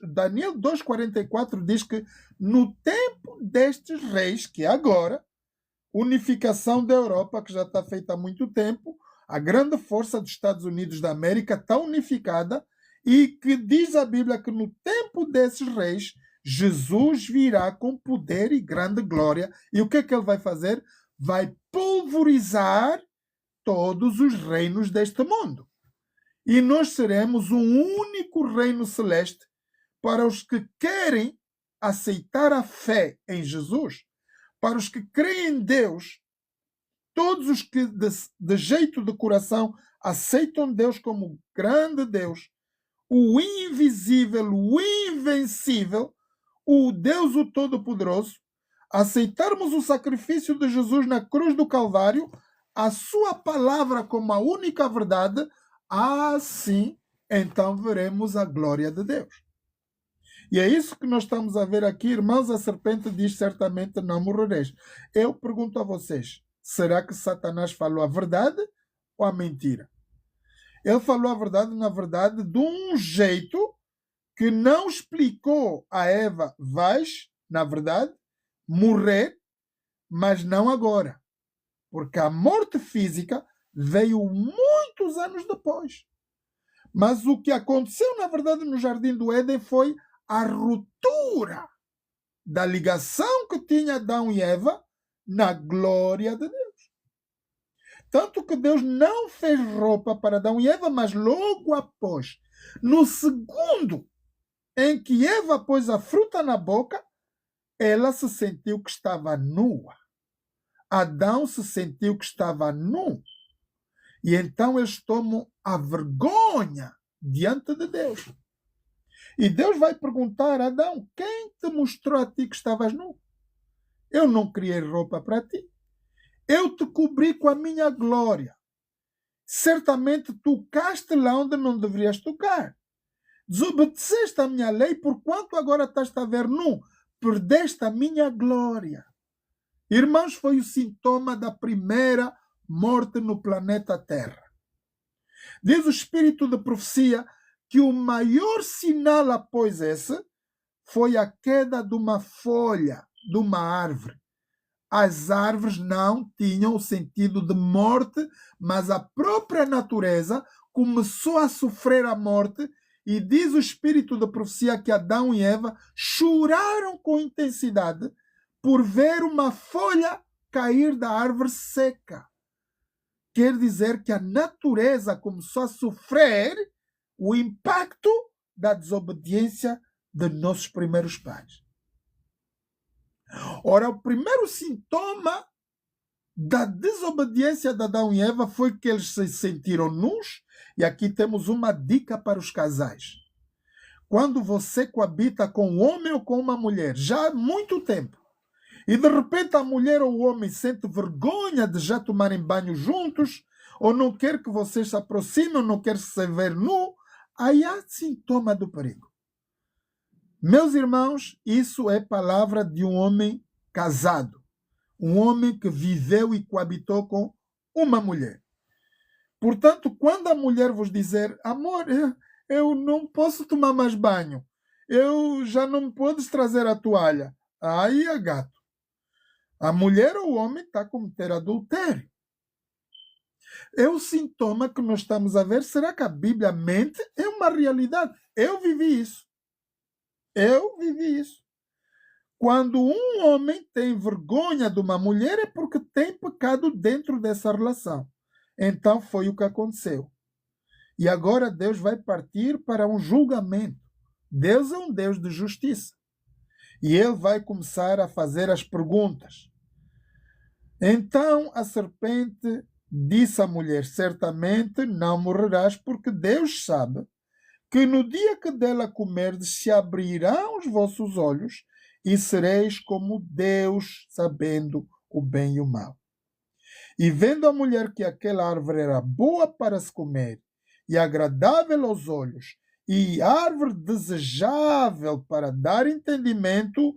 Daniel 2,44 diz que no tempo destes reis, que é agora, unificação da Europa, que já está feita há muito tempo, a grande força dos Estados Unidos da América está unificada, e que diz a Bíblia que no tempo desses reis, Jesus virá com poder e grande glória. E o que é que ele vai fazer? Vai pulverizar todos os reinos deste mundo. E nós seremos um único reino celeste para os que querem aceitar a fé em Jesus, para os que creem em Deus, todos os que de jeito de coração aceitam Deus como grande Deus, o invisível, o invencível, o Deus o Todo-Poderoso, aceitarmos o sacrifício de Jesus na cruz do Calvário, a sua palavra como a única verdade, assim então veremos a glória de Deus. E é isso que nós estamos a ver aqui, irmãos. A serpente diz: certamente não morrereis. Eu pergunto a vocês, será que Satanás falou a verdade ou a mentira? Ele falou a verdade, na verdade, de um jeito que não explicou a Eva: vais, na verdade, morrer, mas não agora. Porque a morte física veio muitos anos depois. Mas o que aconteceu, na verdade, no Jardim do Éden foi a ruptura da ligação que tinha Adão e Eva na glória de Deus. Tanto que Deus não fez roupa para Adão e Eva, mas logo após, no segundo em que Eva pôs a fruta na boca, ela se sentiu que estava nua. Adão se sentiu que estava nu. E então eles tomam a vergonha diante de Deus. E Deus vai perguntar a Adão: quem te mostrou a ti que estavas nu? Eu não criei roupa para ti. Eu te cobri com a minha glória. Certamente tocaste lá onde não deverias tocar. Desobedeceste a minha lei, porquanto agora estás a ver nu. Perdeste a minha glória. Irmãos, foi o sintoma da primeira morte no planeta Terra. Diz o espírito de profecia que o maior sinal após esse foi a queda de uma folha de uma árvore. As árvores não tinham o sentido de morte, mas a própria natureza começou a sofrer a morte, e diz o espírito de profecia que Adão e Eva choraram com intensidade por ver uma folha cair da árvore seca. Quer dizer que a natureza começou a sofrer o impacto da desobediência de nossos primeiros pais. Ora, o primeiro sintoma da desobediência de Adão e Eva foi que eles se sentiram nus, e aqui temos uma dica para os casais. Quando você coabita com um homem ou com uma mulher, já há muito tempo, e de repente a mulher ou o homem sente vergonha de já tomarem banho juntos, ou não quer que vocês se aproximem, ou não quer se ver nu, aí há sintoma do perigo. Meus irmãos, isso é palavra de um homem casado. Um homem que viveu e coabitou com uma mulher. Portanto, quando a mulher vos dizer: amor, eu não posso tomar mais banho, eu já não podes trazer a toalha, aí é gato. A mulher ou o homem está a cometer adultério. É o sintoma que nós estamos a ver. Será que a Bíblia mente? É uma realidade. Eu vivi isso. Quando um homem tem vergonha de uma mulher, é porque tem pecado dentro dessa relação. Então foi o que aconteceu. E agora Deus vai partir para um julgamento. Deus é um Deus de justiça. E Ele vai começar a fazer as perguntas. Então a serpente disse à mulher: certamente não morrerás, porque Deus sabe que no dia que dela comerdes se abrirão os vossos olhos e sereis como Deus, sabendo o bem e o mal. E vendo a mulher que aquela árvore era boa para se comer e agradável aos olhos e árvore desejável para dar entendimento,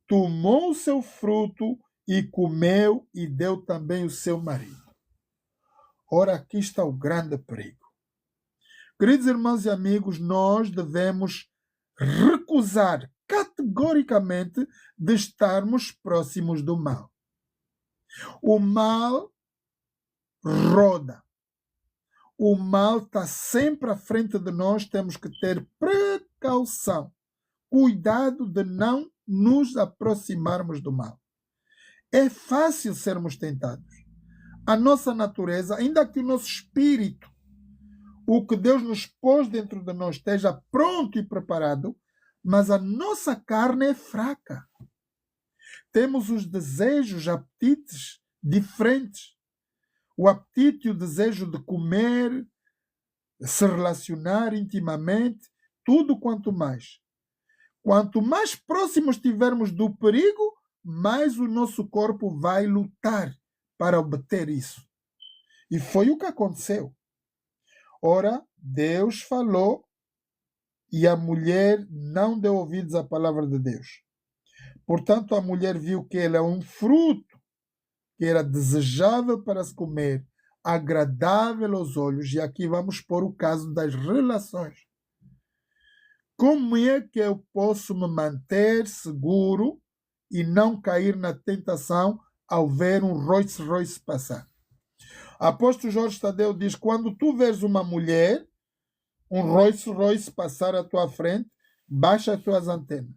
tomou o seu fruto e comeu e deu também o seu marido. Ora, aqui está o grande perigo. Queridos irmãos e amigos, nós devemos recusar categoricamente de estarmos próximos do mal. O mal roda. O mal está sempre à frente de nós, temos que ter precaução. Cuidado de não nos aproximarmos do mal. É fácil sermos tentados. A nossa natureza, ainda que o nosso espírito, o que Deus nos pôs dentro de nós, esteja pronto e preparado, mas a nossa carne é fraca. Temos os desejos, apetites diferentes. O apetite e o desejo de comer, se relacionar intimamente, tudo quanto mais. Quanto mais próximos estivermos do perigo, mais o nosso corpo vai lutar para obter isso. E foi o que aconteceu. Ora, Deus falou e a mulher não deu ouvidos à palavra de Deus. Portanto, a mulher viu que ele é um fruto que era desejável para se comer, agradável aos olhos, e aqui vamos pôr o caso das relações. Como é que eu posso me manter seguro e não cair na tentação ao ver um Rolls Royce passar? Apóstolo Jorge Tadeu diz, quando tu vês uma mulher, um Rolls Royce passar à tua frente, baixa as tuas antenas,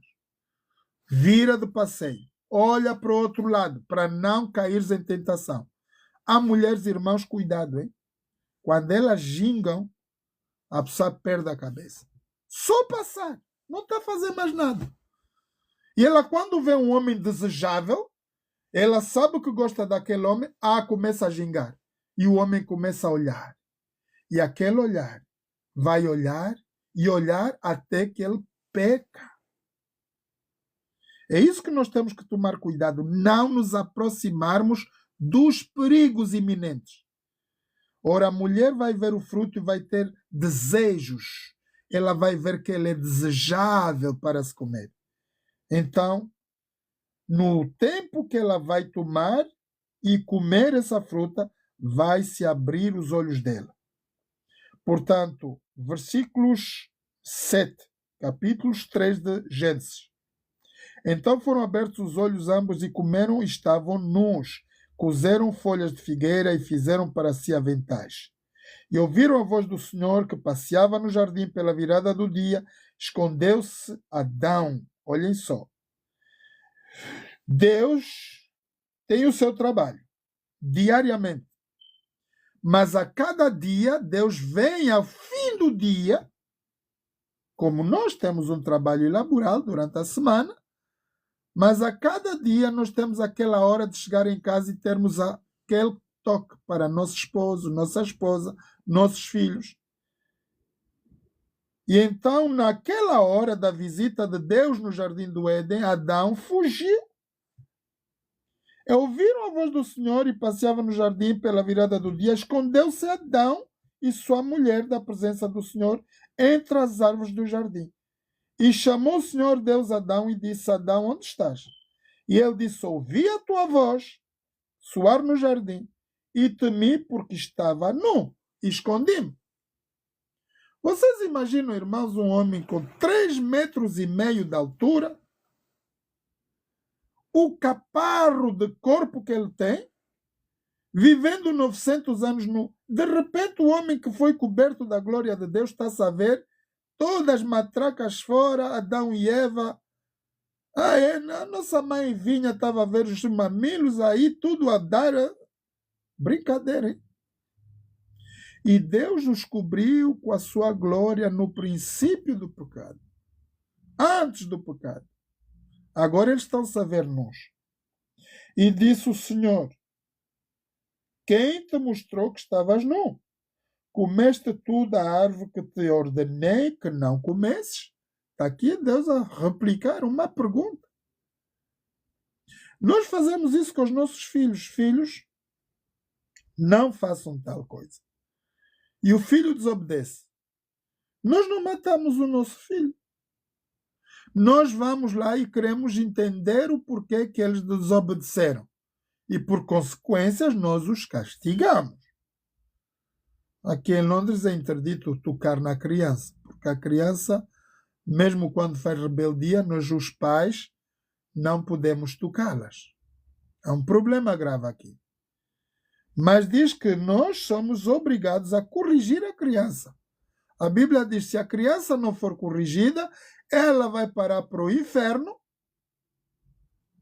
vira de passeio, olha para o outro lado, para não caires em tentação. Há mulheres, irmãos, cuidado, hein? Quando elas gingam, a pessoa perde a cabeça. Só passar, não está a fazer mais nada. E ela, quando vê um homem desejável, ela sabe que gosta daquele homem, começa a gingar. E o homem começa a olhar. E aquele olhar vai olhar e olhar até que ele peca. É isso que nós temos que tomar cuidado, não nos aproximarmos dos perigos iminentes. Ora, a mulher vai ver o fruto e vai ter desejos. Ela vai ver que ele é desejável para se comer. Então, no tempo que ela vai tomar e comer essa fruta, vai se abrir os olhos dela. Portanto, versículos 7, capítulos 3 de Gênesis. Então foram abertos os olhos ambos e comeram e estavam nus. Cozeram folhas de figueira e fizeram para si aventais. E ouviram a voz do Senhor que passeava no jardim pela virada do dia. Escondeu-se Adão. Olhem só. Deus tem o seu trabalho, diariamente. Mas a cada dia, Deus vem ao fim do dia, como nós temos um trabalho laboral durante a semana, mas a cada dia nós temos aquela hora de chegar em casa e termos aquele toque para nosso esposo, nossa esposa, nossos filhos. E então, naquela hora da visita de Deus no jardim do Éden, Adão fugiu. Ouviram a voz do Senhor e passeava no jardim pela virada do dia. Escondeu-se Adão e sua mulher da presença do Senhor entre as árvores do jardim. E chamou o Senhor Deus Adão e disse, Adão, onde estás? E ele disse, ouvi a tua voz soar no jardim e temi porque estava nu e escondi-me. Vocês imaginam, irmãos, um homem com 3,5 metros de altura, o caparro de corpo que ele tem, vivendo 900 anos nu. De repente, o homem que foi coberto da glória de Deus está a ver todas as matracas fora, Adão e Eva. A nossa mãe vinha, estava a ver os mamilos aí, tudo a dar. Brincadeira, hein? E Deus nos cobriu com a sua glória no princípio do pecado. Antes do pecado. Agora eles estão-se a ver nós. E disse o Senhor, quem te mostrou que estavas nu? Comeste tu da árvore que te ordenei que não comesses? Está aqui Deus a replicar uma pergunta. Nós fazemos isso com os nossos filhos. Filhos, não façam tal coisa. E o filho desobedece. Nós não matamos o nosso filho. Nós vamos lá e queremos entender o porquê que eles desobedeceram. E, por consequências, nós os castigamos. Aqui em Londres é interdito tocar na criança, porque a criança Mesmo quando faz rebeldia, nós, os pais, não podemos tocá-las. Há um problema grave aqui. Mas diz que nós somos obrigados a corrigir a criança. A Bíblia diz que se a criança não for corrigida, ela vai parar para o inferno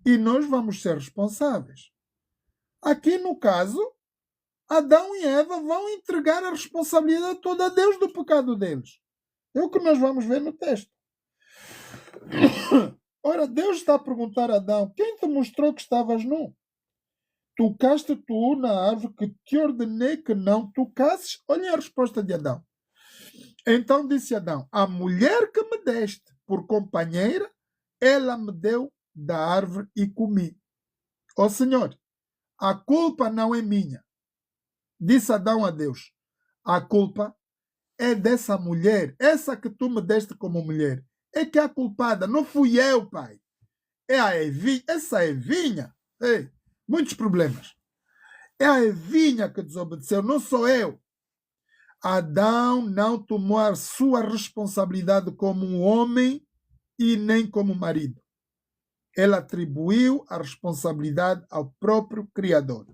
e nós vamos ser responsáveis. Aqui, no caso, Adão e Eva vão entregar a responsabilidade toda a Deus do pecado deles. É o que nós vamos ver no texto. Ora, Deus está a perguntar a Adão: quem te mostrou que estavas nu? Tocaste tu na árvore que te ordenei que não tocasses? Olha a resposta de Adão. Então disse Adão: a mulher que me deste por companheira, ela me deu da árvore e comi. Ó Senhor, a culpa não é minha. Disse Adão a Deus: a culpa é dessa mulher, essa que tu me deste como mulher. É que é a culpada, não fui eu, pai. É a Evinha, essa Evinha. Ei, muitos problemas. É a Evinha que desobedeceu, não sou eu. Adão não tomou a sua responsabilidade como um homem e nem como marido. Ele atribuiu a responsabilidade ao próprio Criador.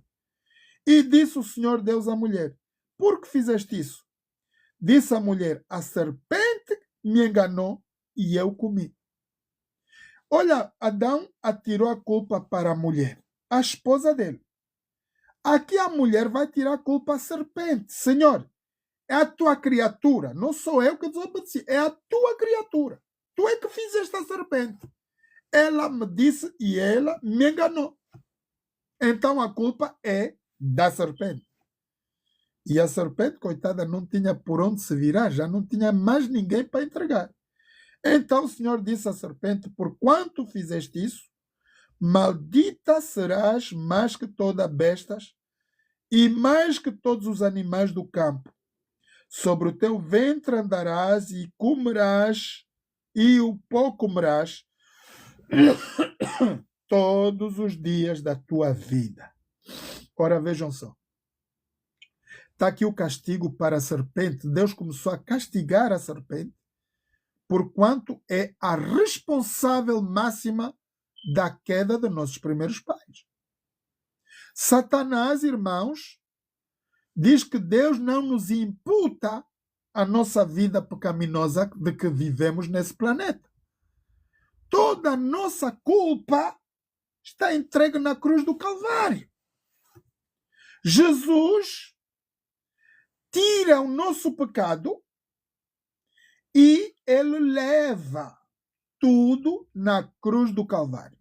E disse o Senhor Deus à mulher: por que fizeste isso? Disse a mulher: a serpente me enganou e eu comi. Olha, Adão atirou a culpa para a mulher, a esposa dele. Aqui a mulher vai tirar a culpa à serpente. Senhor, é a tua criatura, não sou eu que desobedeci, é a tua criatura. Tu é que fizeste a serpente. Ela me disse e ela me enganou. Então a culpa é da serpente. E a serpente, coitada, não tinha por onde se virar, já não tinha mais ninguém para entregar. Então o Senhor disse à serpente: por quanto fizeste isso, maldita serás mais que todas as bestas e mais que todos os animais do campo. Sobre o teu ventre andarás e comerás, e o pó comerás todos os dias da tua vida. Ora, vejam só. Está aqui o castigo para a serpente. Deus começou a castigar a serpente porquanto é a responsável máxima da queda de nossos primeiros pais. Satanás, irmãos, diz que Deus não nos imputa a nossa vida pecaminosa de que vivemos nesse planeta. Toda a nossa culpa está entregue na cruz do Calvário. Jesus tira o nosso pecado e ele leva tudo na cruz do Calvário.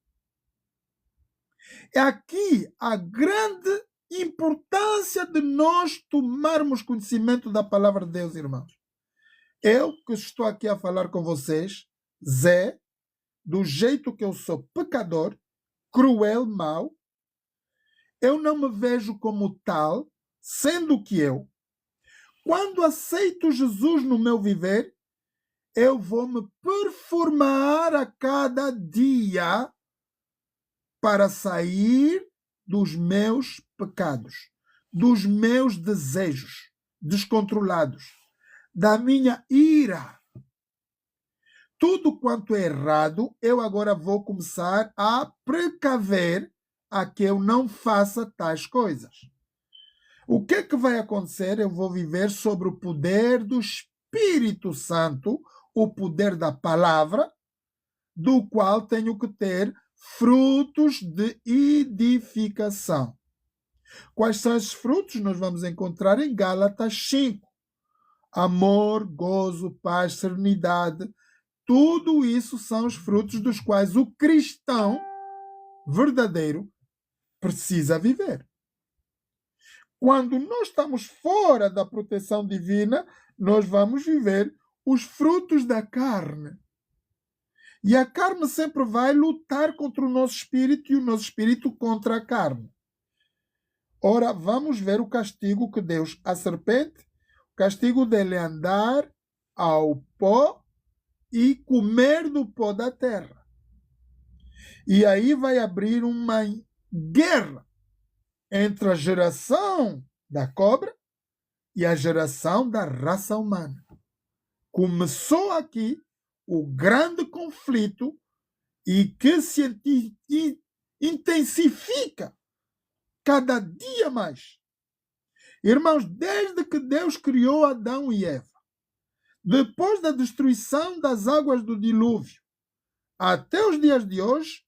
É aqui a grande importância de nós tomarmos conhecimento da palavra de Deus, irmãos. Eu que estou aqui a falar com vocês, Zé, do jeito que eu sou pecador, cruel, mau, eu não me vejo como tal, sendo que eu, quando aceito Jesus no meu viver, eu vou me performar a cada dia para sair dos meus pecados, dos meus desejos descontrolados, da minha ira. Tudo quanto é errado, eu agora vou começar a precaver a que eu não faça tais coisas. O que é que vai acontecer? Eu vou viver sobre o poder do Espírito Santo, o poder da palavra, do qual tenho que ter frutos de edificação. Quais são esses frutos? Nós vamos encontrar em Gálatas 5. Amor, gozo, paz, serenidade. Tudo isso são os frutos dos quais o cristão verdadeiro precisa viver. Quando nós estamos fora da proteção divina, nós vamos viver os frutos da carne. E a carne sempre vai lutar contra o nosso espírito e o nosso espírito contra a carne. Ora, vamos ver o castigo que Deus à serpente. O castigo dele é andar ao pó e comer do pó da terra. E aí vai abrir uma guerra entre a geração da cobra e a geração da raça humana. Começou aqui o grande conflito e que se intensifica cada dia mais. Irmãos, desde que Deus criou Adão e Eva, depois da destruição das águas do dilúvio, até os dias de hoje,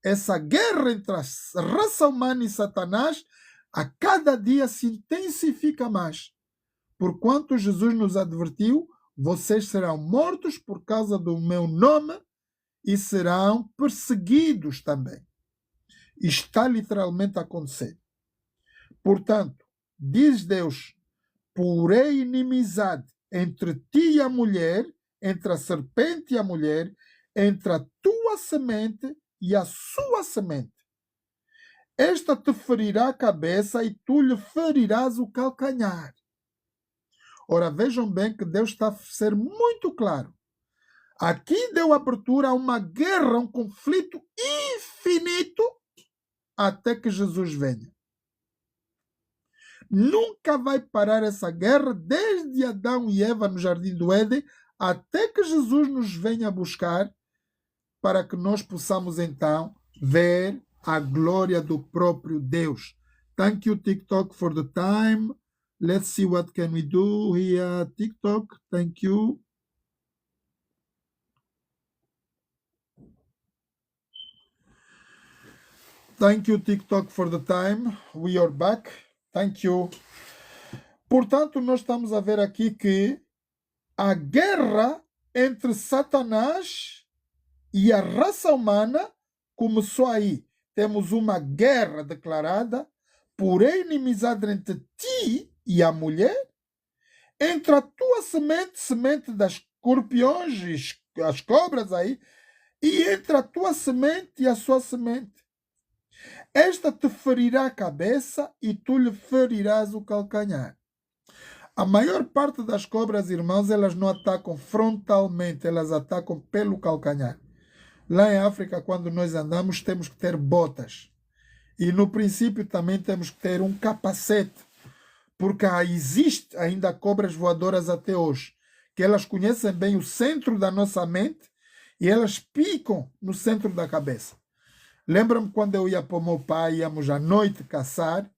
essa guerra entre a raça humana e Satanás a cada dia se intensifica mais. Porquanto Jesus nos advertiu, vocês serão mortos por causa do meu nome e serão perseguidos também. Está literalmente a acontecer. Portanto, diz Deus, porém inimizade entre ti e a mulher, entre a serpente e a mulher, entre a tua semente e a sua semente. Esta te ferirá a cabeça e tu lhe ferirás o calcanhar. Ora, vejam bem que Deus está a ser muito claro. Aqui deu abertura a uma guerra, um conflito infinito até que Jesus venha. Nunca vai parar essa guerra desde Adão e Eva no Jardim do Éden até que Jesus nos venha buscar para que nós possamos então ver a glória do próprio Deus. Thank you, TikTok, for the time. Let's see what can we do here. TikTok, thank you. Thank you, TikTok, for the time. We are back. Thank you. Portanto, nós estamos a ver aqui que a guerra entre Satanás e a raça humana começou aí. Temos uma guerra declarada por inimizade entre ti e a mulher, entre a tua semente, semente das escorpiões e as cobras aí, e entre a tua semente e a sua semente. Esta te ferirá a cabeça e tu lhe ferirás o calcanhar. A maior parte das cobras, irmãos, elas não atacam frontalmente, elas atacam pelo calcanhar. Lá em África, quando nós andamos, temos que ter botas. E no princípio também temos que ter um capacete. Porque existe ainda cobras voadoras até hoje, que elas conhecem bem o centro da nossa mente e elas picam no centro da cabeça. Lembro-me quando eu ia para o meu pai, íamos à noite caçar,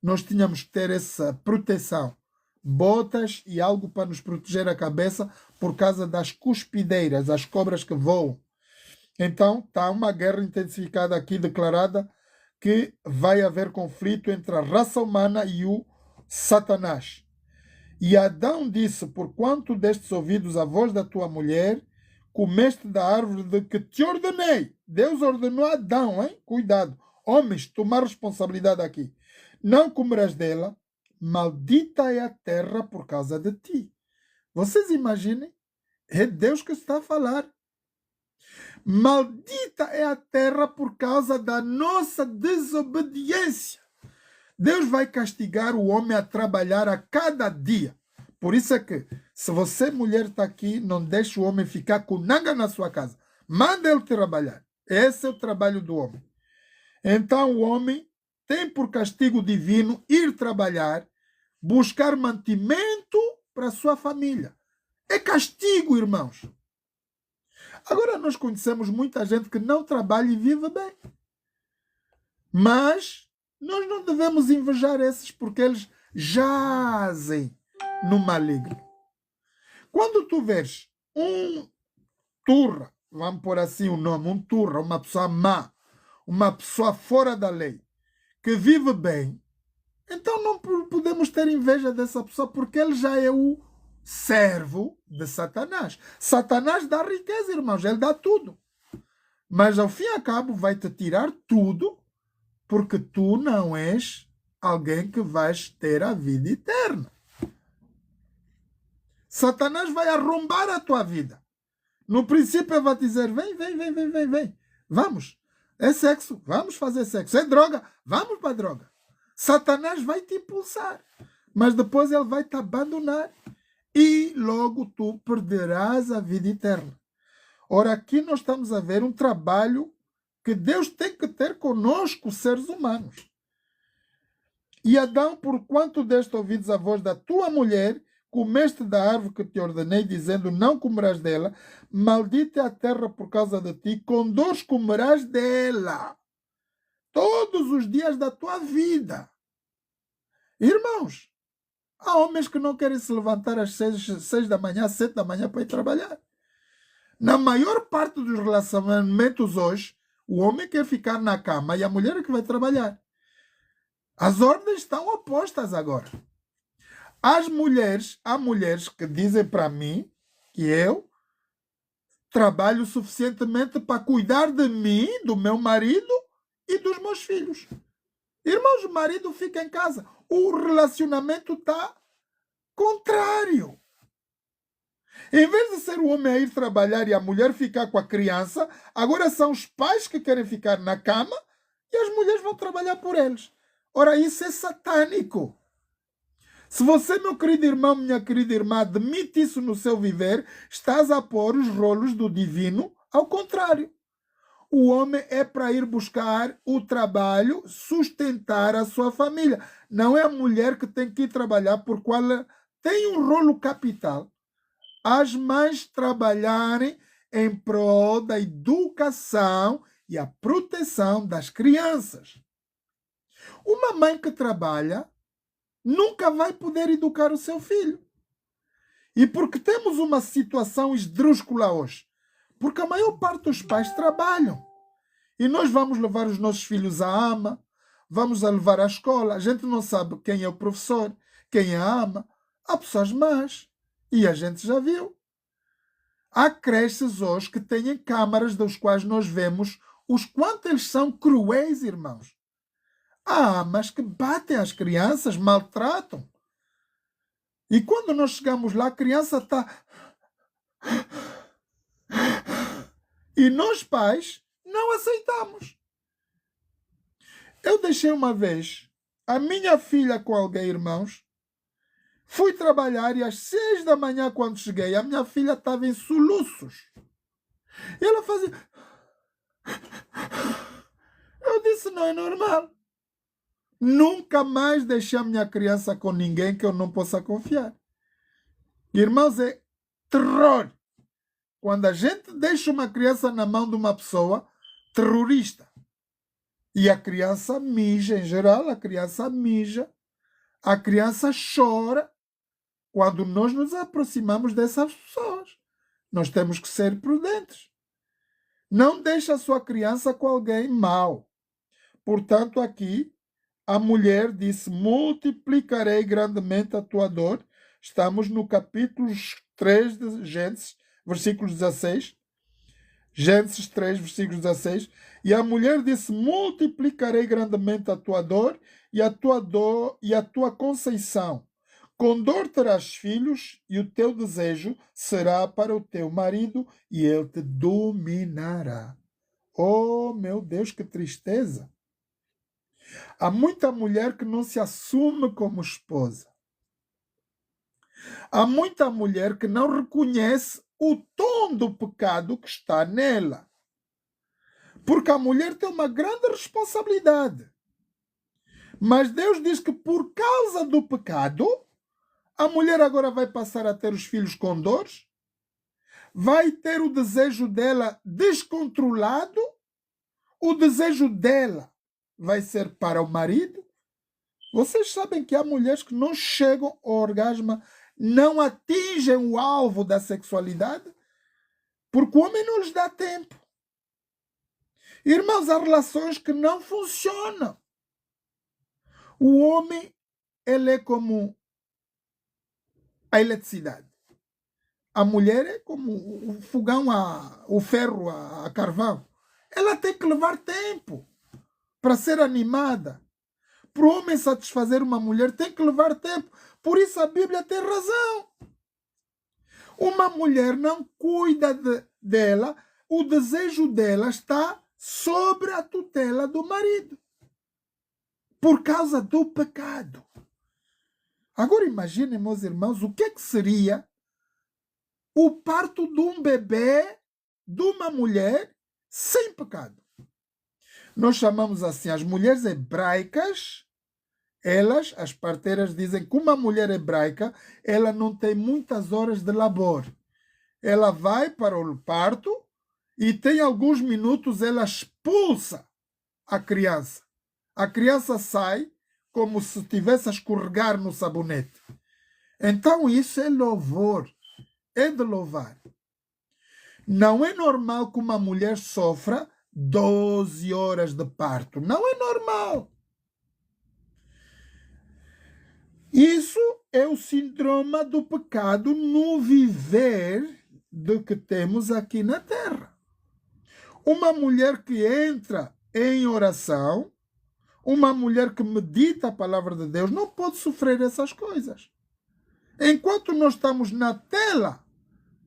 nós tínhamos que ter essa proteção. Botas e algo para nos proteger a cabeça por causa das cuspideiras, as cobras que voam. Então, está uma guerra intensificada aqui declarada que vai haver conflito entre a raça humana e o Satanás. E Adão disse, porquanto destes ouvidos a voz da tua mulher, comeste da árvore de que te ordenei. Deus ordenou a Adão, hein? Cuidado. Homens, tomar responsabilidade aqui. Não comerás dela, maldita é a terra por causa de ti. Vocês imaginem? É Deus que está a falar. Maldita é a terra por causa da nossa desobediência. Deus vai castigar o homem a trabalhar a cada dia. Por isso é que, se você, mulher, está aqui, não deixe o homem ficar com nada na sua casa. Manda ele trabalhar. Esse é o trabalho do homem. Então, o homem tem por castigo divino ir trabalhar, buscar mantimento para a sua família. É castigo, irmãos. Agora, nós conhecemos muita gente que não trabalha e vive bem. Mas nós não devemos invejar esses porque eles jazem no maligno. Quando tu vês um turra, vamos pôr assim o nome, um turra, uma pessoa má, uma pessoa fora da lei, que vive bem, então não podemos ter inveja dessa pessoa porque ele já é o servo de Satanás. Satanás dá riqueza, irmãos, ele dá tudo. Mas ao fim e ao cabo vai te tirar tudo porque tu não és alguém que vais ter a vida eterna. Satanás vai arrombar a tua vida. No princípio ele vai dizer, vem. Vamos. É sexo, vamos fazer sexo. É droga, vamos para a droga. Satanás vai te impulsar. Mas depois ele vai te abandonar. E logo tu perderás a vida eterna. Ora, aqui nós estamos a ver um trabalho que Deus tem que ter conosco, seres humanos. E Adão, porquanto deste ouvidos a voz da tua mulher, comeste da árvore que te ordenei, dizendo, não comerás dela, maldita é a terra por causa de ti, com dores comerás dela todos os dias da tua vida. Irmãos, há homens que não querem se levantar às 6 da manhã, 7 da manhã para ir trabalhar. Na maior parte dos relacionamentos hoje, o homem quer ficar na cama e a mulher é que vai trabalhar. As ordens estão opostas agora. Há mulheres que dizem para mim que eu trabalho suficientemente para cuidar de mim, do meu marido e dos meus filhos. Irmãos, o marido fica em casa. O relacionamento está contrário. Em vez de ser o homem a ir trabalhar e a mulher ficar com a criança, agora são os pais que querem ficar na cama e as mulheres vão trabalhar por eles. Ora, isso é satânico. Se você, meu querido irmão, minha querida irmã, admite isso no seu viver, estás a pôr os rolos do divino ao contrário. O homem é para ir buscar o trabalho, sustentar a sua família. Não é a mulher que tem que ir trabalhar porque ela tem um rolo capital. As mães trabalharem em prol da educação e a proteção das crianças. Uma mãe que trabalha nunca vai poder educar o seu filho. E porque temos uma situação esdrúxula hoje, porque a maior parte dos pais trabalham. E nós vamos levar os nossos filhos à AMA, vamos a levar à escola. A gente não sabe quem é o professor, quem é a AMA. Há pessoas más. E a gente já viu. Há creches hoje que têm câmaras dos quais nós vemos os quanto eles são cruéis, irmãos. Há amas que batem as crianças, maltratam. E quando nós chegamos lá, a criança está... E nós, pais, não aceitamos. Eu deixei uma vez a minha filha com alguém, irmãos. Fui trabalhar e às 6 da manhã, quando cheguei, a minha filha estava em soluços. E ela fazia... Eu disse, não é normal. Nunca mais deixei a minha criança com ninguém que eu não possa confiar. Irmãos, é terror. Quando a gente deixa uma criança na mão de uma pessoa terrorista. E a criança mija, em geral, a criança mija. A criança chora quando nós nos aproximamos dessas pessoas. Nós temos que ser prudentes. Não deixe a sua criança com alguém mau. Portanto, aqui, a mulher disse, multiplicarei grandemente a tua dor. Estamos no capítulo 3 de Gênesis, versículo 16. Gênesis 3, versículo 16. E a mulher disse, multiplicarei grandemente a tua dor e a tua conceição. Com dor terás filhos e o teu desejo será para o teu marido e ele te dominará. Oh, meu Deus, que tristeza! Há muita mulher que não se assume como esposa. Há muita mulher que não reconhece o tom do pecado que está nela. Porque a mulher tem uma grande responsabilidade. Mas Deus diz que por causa do pecado, a mulher agora vai passar a ter os filhos com dores, vai ter o desejo dela descontrolado, o desejo dela vai ser para o marido. Vocês sabem que há mulheres que não chegam ao orgasmo, não atingem o alvo da sexualidade, porque o homem não lhes dá tempo. Irmãos, há relações que não funcionam. O homem, ele é como a eletricidade. A mulher é como o fogão, o ferro, a carvão. Ela tem que levar tempo para ser animada. Para o homem satisfazer uma mulher tem que levar tempo. Por isso a Bíblia tem razão. Uma mulher não cuida dela, o desejo dela está sobre a tutela do marido. Por causa do pecado. Agora imaginem, meus irmãos, o que é que seria o parto de um bebê, de uma mulher, sem pecado. Nós chamamos assim as mulheres hebraicas Elas, as parteiras, dizem que uma mulher hebraica, ela não tem muitas horas de labor. Ela vai para o parto e tem alguns minutos, ela expulsa a criança. A criança sai como se estivesse a escorregar no sabonete. Então isso é louvor, é de louvar. Não é normal que uma mulher sofra 12 horas de parto. Não é normal. Isso é o síndrome do pecado no viver do que temos aqui na terra. Uma mulher que entra em oração, uma mulher que medita a palavra de Deus, não pode sofrer essas coisas. Enquanto nós estamos na tela,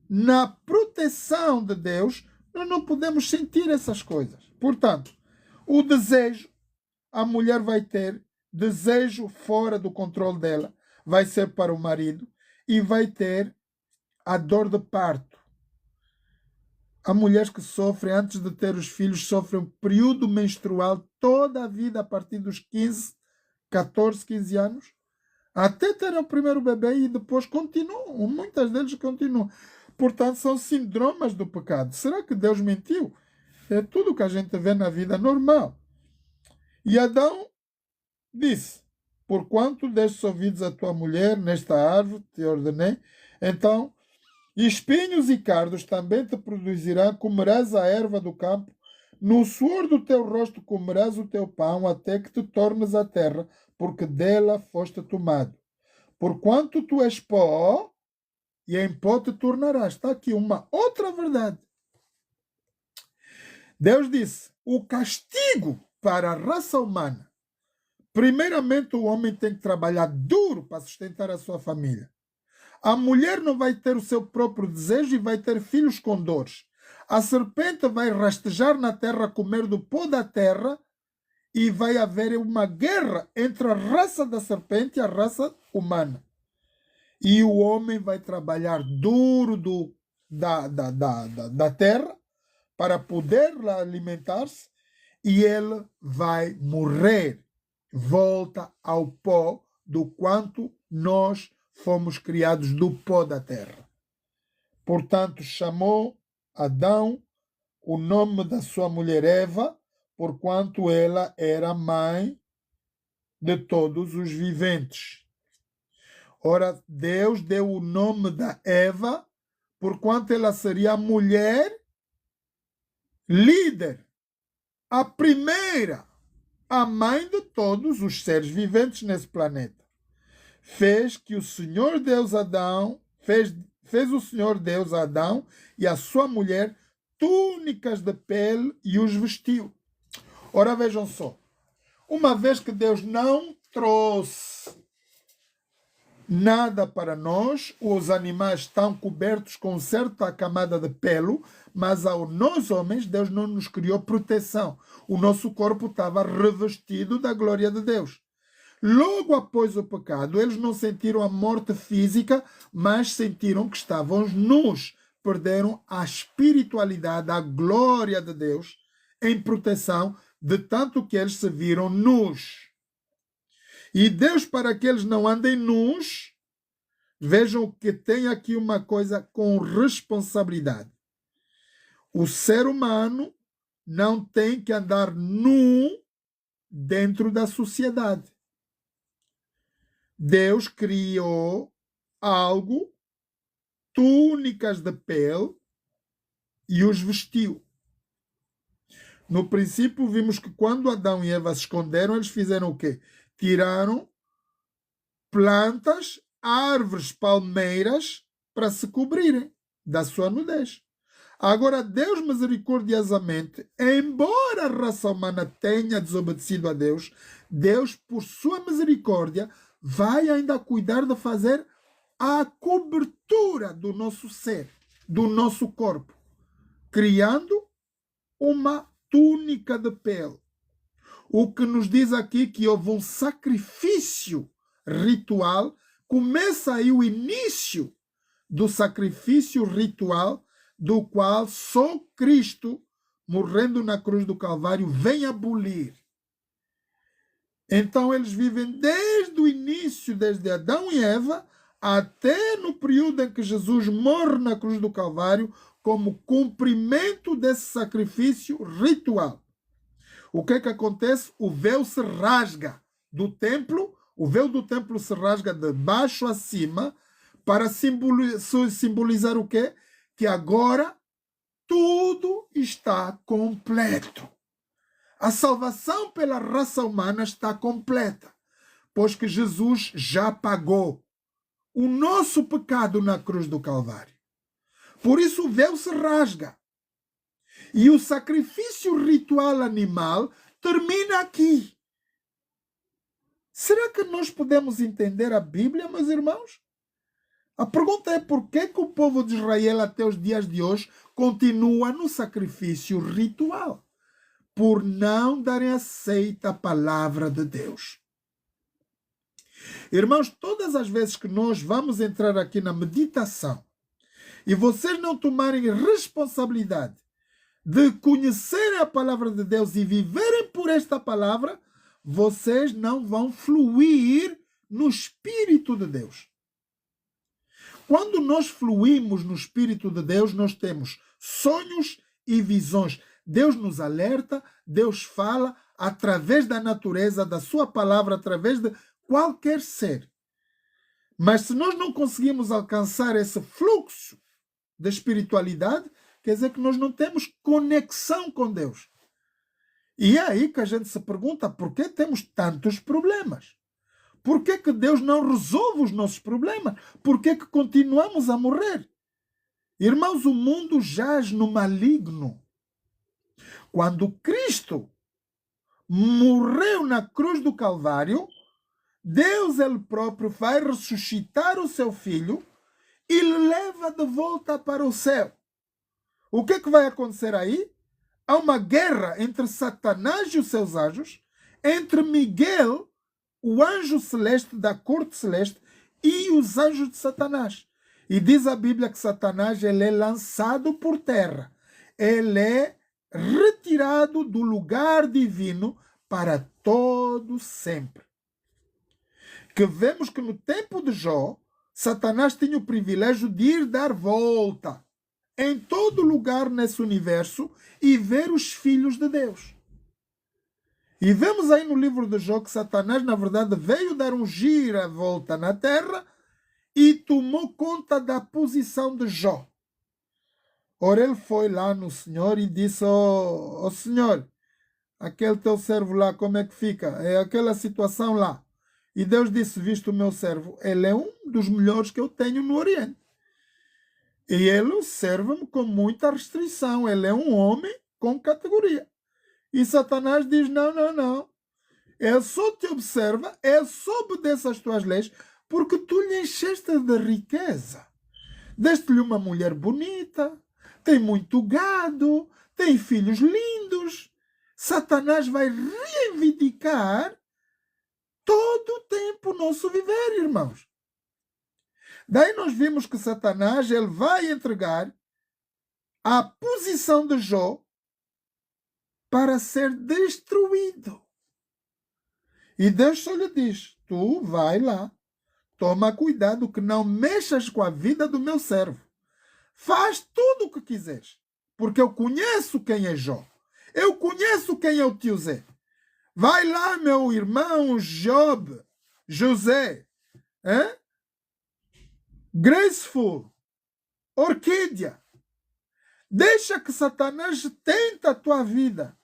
na proteção de Deus, nós não podemos sentir essas coisas. Portanto, o desejo, a mulher vai ter desejo fora do controle dela, vai ser para o marido e vai ter a dor de parto. Há mulheres que sofrem, antes de ter os filhos, sofrem um período menstrual toda a vida, a partir dos 15, 14, 15 anos, até terem o primeiro bebê e depois continuam. Muitas deles continuam. Portanto, são síndromes do pecado. Será que Deus mentiu? É tudo que a gente vê na vida normal. E Adão disse: porquanto destes ouvidos a tua mulher, nesta árvore te ordenei, então espinhos e cardos também te produzirá, comerás a erva do campo, no suor do teu rosto comerás o teu pão, até que te tornes a terra, porque dela foste tomado. Porquanto tu és pó, e em pó te tornarás. Está aqui uma outra verdade. Deus disse: o castigo para a raça humana. Primeiramente, o homem tem que trabalhar duro para sustentar a sua família. A mulher não vai ter o seu próprio desejo e vai ter filhos com dores. A serpente vai rastejar na terra, comer do pó da terra, e vai haver uma guerra entre a raça da serpente e a raça humana. E o homem vai trabalhar duro da terra para poder alimentar-se, e ele vai morrer. Volta ao pó, do quanto nós fomos criados do pó da terra. Portanto, chamou Adão o nome da sua mulher Eva, porquanto ela era mãe de todos os viventes. Ora, Deus deu o nome da Eva, porquanto ela seria a mulher líder, a primeira, a mãe de todos os seres viventes nesse planeta. Fez que o Senhor Deus Adão, fez o Senhor Deus a Adão e a sua mulher túnicas de pele e os vestiu. Ora, vejam só, uma vez que Deus não trouxe nada para nós, os animais estão cobertos com certa camada de pelo, mas ao nós homens, Deus não nos criou proteção. O nosso corpo estava revestido da glória de Deus. Logo após o pecado, eles não sentiram a morte física, mas sentiram que estavam nus. Perderam a espiritualidade, a glória de Deus em proteção, de tanto que eles se viram nus. E Deus, para que eles não andem nus, vejam que tem aqui uma coisa com responsabilidade. O ser humano não tem que andar nu dentro da sociedade. Deus criou algo, túnicas de pele, e os vestiu. No princípio, vimos que quando Adão e Eva se esconderam, eles fizeram o quê? Tiraram plantas, árvores, palmeiras, para se cobrirem da sua nudez. Agora, Deus misericordiosamente, embora a raça humana tenha desobedecido a Deus, Deus, por sua misericórdia, vai ainda cuidar de fazer a cobertura do nosso ser, do nosso corpo, criando uma túnica de pele. O que nos diz aqui que houve um sacrifício ritual. Começa aí o início do sacrifício ritual, do qual só Cristo, morrendo na cruz do Calvário, vem abolir. Então eles vivem desde o início, desde Adão e Eva, até no período em que Jesus morre na cruz do Calvário, como cumprimento desse sacrifício ritual. O que acontece? O véu se rasga do templo, o véu do templo se rasga de baixo a cima, para simbolizar o quê? Que agora tudo está completo. A salvação pela raça humana está completa, pois que Jesus já pagou o nosso pecado na cruz do Calvário. Por isso o véu se rasga. E o sacrifício ritual animal termina aqui. Será que nós podemos entender a Bíblia, meus irmãos? A pergunta é por que o povo de Israel até os dias de hoje continua no sacrifício ritual? Por não darem aceita à palavra de Deus. Irmãos, todas as vezes que nós vamos entrar aqui na meditação e vocês não tomarem responsabilidade de conhecerem a palavra de Deus e viverem por esta palavra, vocês não vão fluir no Espírito de Deus. Quando nós fluímos no Espírito de Deus, nós temos sonhos e visões. Deus nos alerta, Deus fala através da natureza, da sua palavra, através de qualquer ser. Mas se nós não conseguimos alcançar esse fluxo de espiritualidade, quer dizer que nós não temos conexão com Deus. E é aí que a gente se pergunta por que temos tantos problemas. Por que Deus não resolve os nossos problemas? Por que continuamos a morrer? Irmãos, o mundo jaz no maligno. Quando Cristo morreu na cruz do Calvário, Deus ele próprio vai ressuscitar o seu filho e lhe leva de volta para o céu. O que vai acontecer aí? Há uma guerra entre Satanás e os seus anjos, entre Miguel, o anjo celeste da corte celeste, e os anjos de Satanás. E diz a Bíblia que Satanás ele é lançado por terra. Ele é retirado do lugar divino para todo sempre. Que vemos que no tempo de Jó, Satanás tinha o privilégio de ir dar volta em todo lugar nesse universo e ver os filhos de Deus. E vemos aí no livro de Jó que Satanás, na verdade, veio dar um giro-volta na terra e tomou conta da posição de Jó. Ora, ele foi lá no Senhor e disse, ó Senhor, aquele teu servo lá, como é que fica? É aquela situação lá. E Deus disse, visto o meu servo, ele é um dos melhores que eu tenho no Oriente. E ele serve-me com muita restrição. Ele é um homem com categoria. E Satanás diz, não. Ele só te observa, ele só obedece às tuas leis, porque tu lhe encheste de riqueza. Deste-lhe uma mulher bonita, tem muito gado, tem filhos lindos. Satanás vai reivindicar todo o tempo o nosso viver, irmãos. Daí nós vimos que Satanás ele vai entregar a posição de Jó para ser destruído. E Deus só lhe diz, tu vai lá, toma cuidado que não mexas com a vida do meu servo. Faz tudo o que quiseres, porque eu conheço quem é Jó. Eu conheço quem é o tio Zé. Vai lá, meu irmão Job, José, Graceful, Orquídea. Deixa que Satanás tente a tua vida.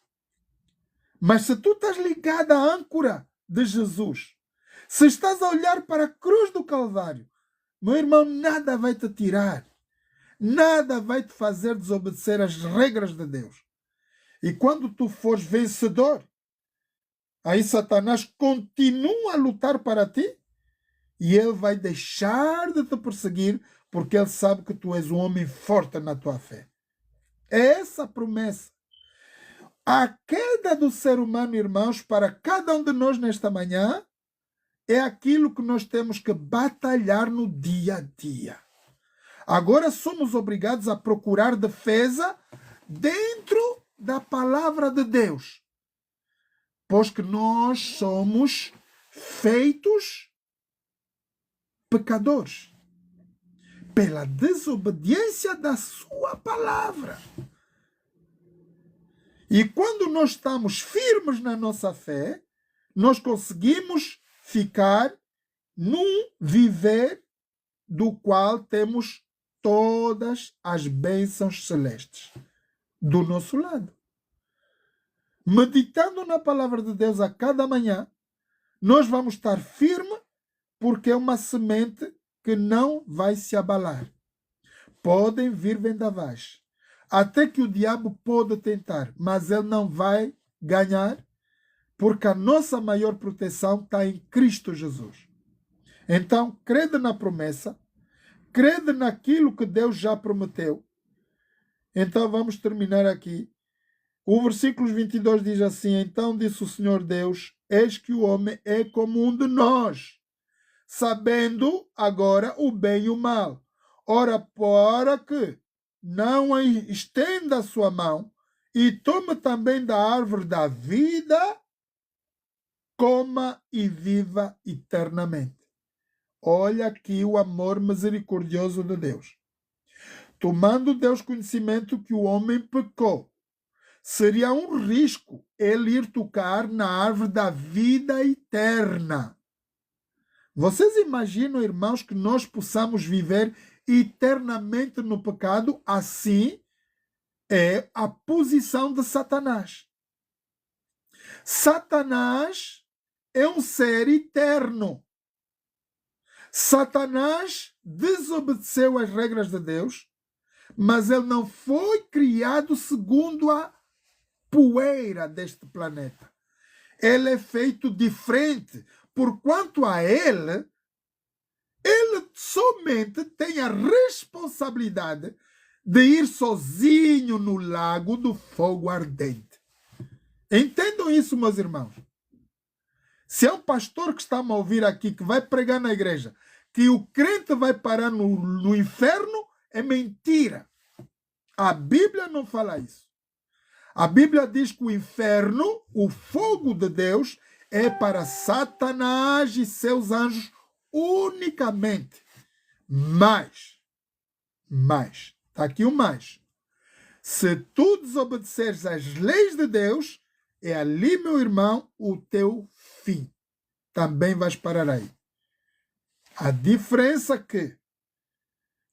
Mas se tu estás ligado à âncora de Jesus, se estás a olhar para a cruz do Calvário, meu irmão, nada vai te tirar. Nada vai te fazer desobedecer as regras de Deus. E quando tu fores vencedor, aí Satanás continua a lutar para ti e ele vai deixar de te perseguir porque ele sabe que tu és um homem forte na tua fé. É essa a promessa. A queda do ser humano, irmãos, para cada um de nós nesta manhã, é aquilo que nós temos que batalhar no dia a dia. Agora somos obrigados a procurar defesa dentro da palavra de Deus. pois que nós somos feitos pecadores pela desobediência da sua palavra. E quando nós estamos firmes na nossa fé, nós conseguimos ficar num viver do qual temos todas as bênçãos celestes do nosso lado. Meditando na palavra de Deus a cada manhã, nós vamos estar firmes, porque é uma semente que não vai se abalar. Podem vir vendavais, até que o diabo pode tentar, mas ele não vai ganhar, porque a nossa maior proteção está em Cristo Jesus. Então, crede na promessa, crede naquilo que Deus já prometeu. Então, vamos terminar aqui. O versículo 22 diz assim: então disse o Senhor Deus, eis que o homem é como um de nós, sabendo agora o bem e o mal. Ora, para que não estenda a sua mão e tome também da árvore da vida, coma e viva eternamente. Olha aqui o amor misericordioso de Deus. Tomando Deus conhecimento que o homem pecou, seria um risco ele ir tocar na árvore da vida eterna. Vocês imaginam, irmãos, que nós possamos viver eternamente no pecado? Assim é a posição de Satanás. Satanás é um ser eterno. Satanás desobedeceu as regras de Deus, mas ele não foi criado segundo a poeira deste planeta. Ele é feito diferente, porquanto a ele somente tem a responsabilidade de ir sozinho no lago do fogo ardente. Entendam isso, meus irmãos. Se é um pastor que está a ouvir aqui, que vai pregar na igreja, que o crente vai parar no inferno, é mentira. A Bíblia não fala isso. A Bíblia diz que o inferno, o fogo de Deus, é para Satanás e seus anjos unicamente. Mas, está aqui o mais. Se tu desobedeceres às leis de Deus, é ali, meu irmão, o teu fim. Também vais parar aí. A diferença é que,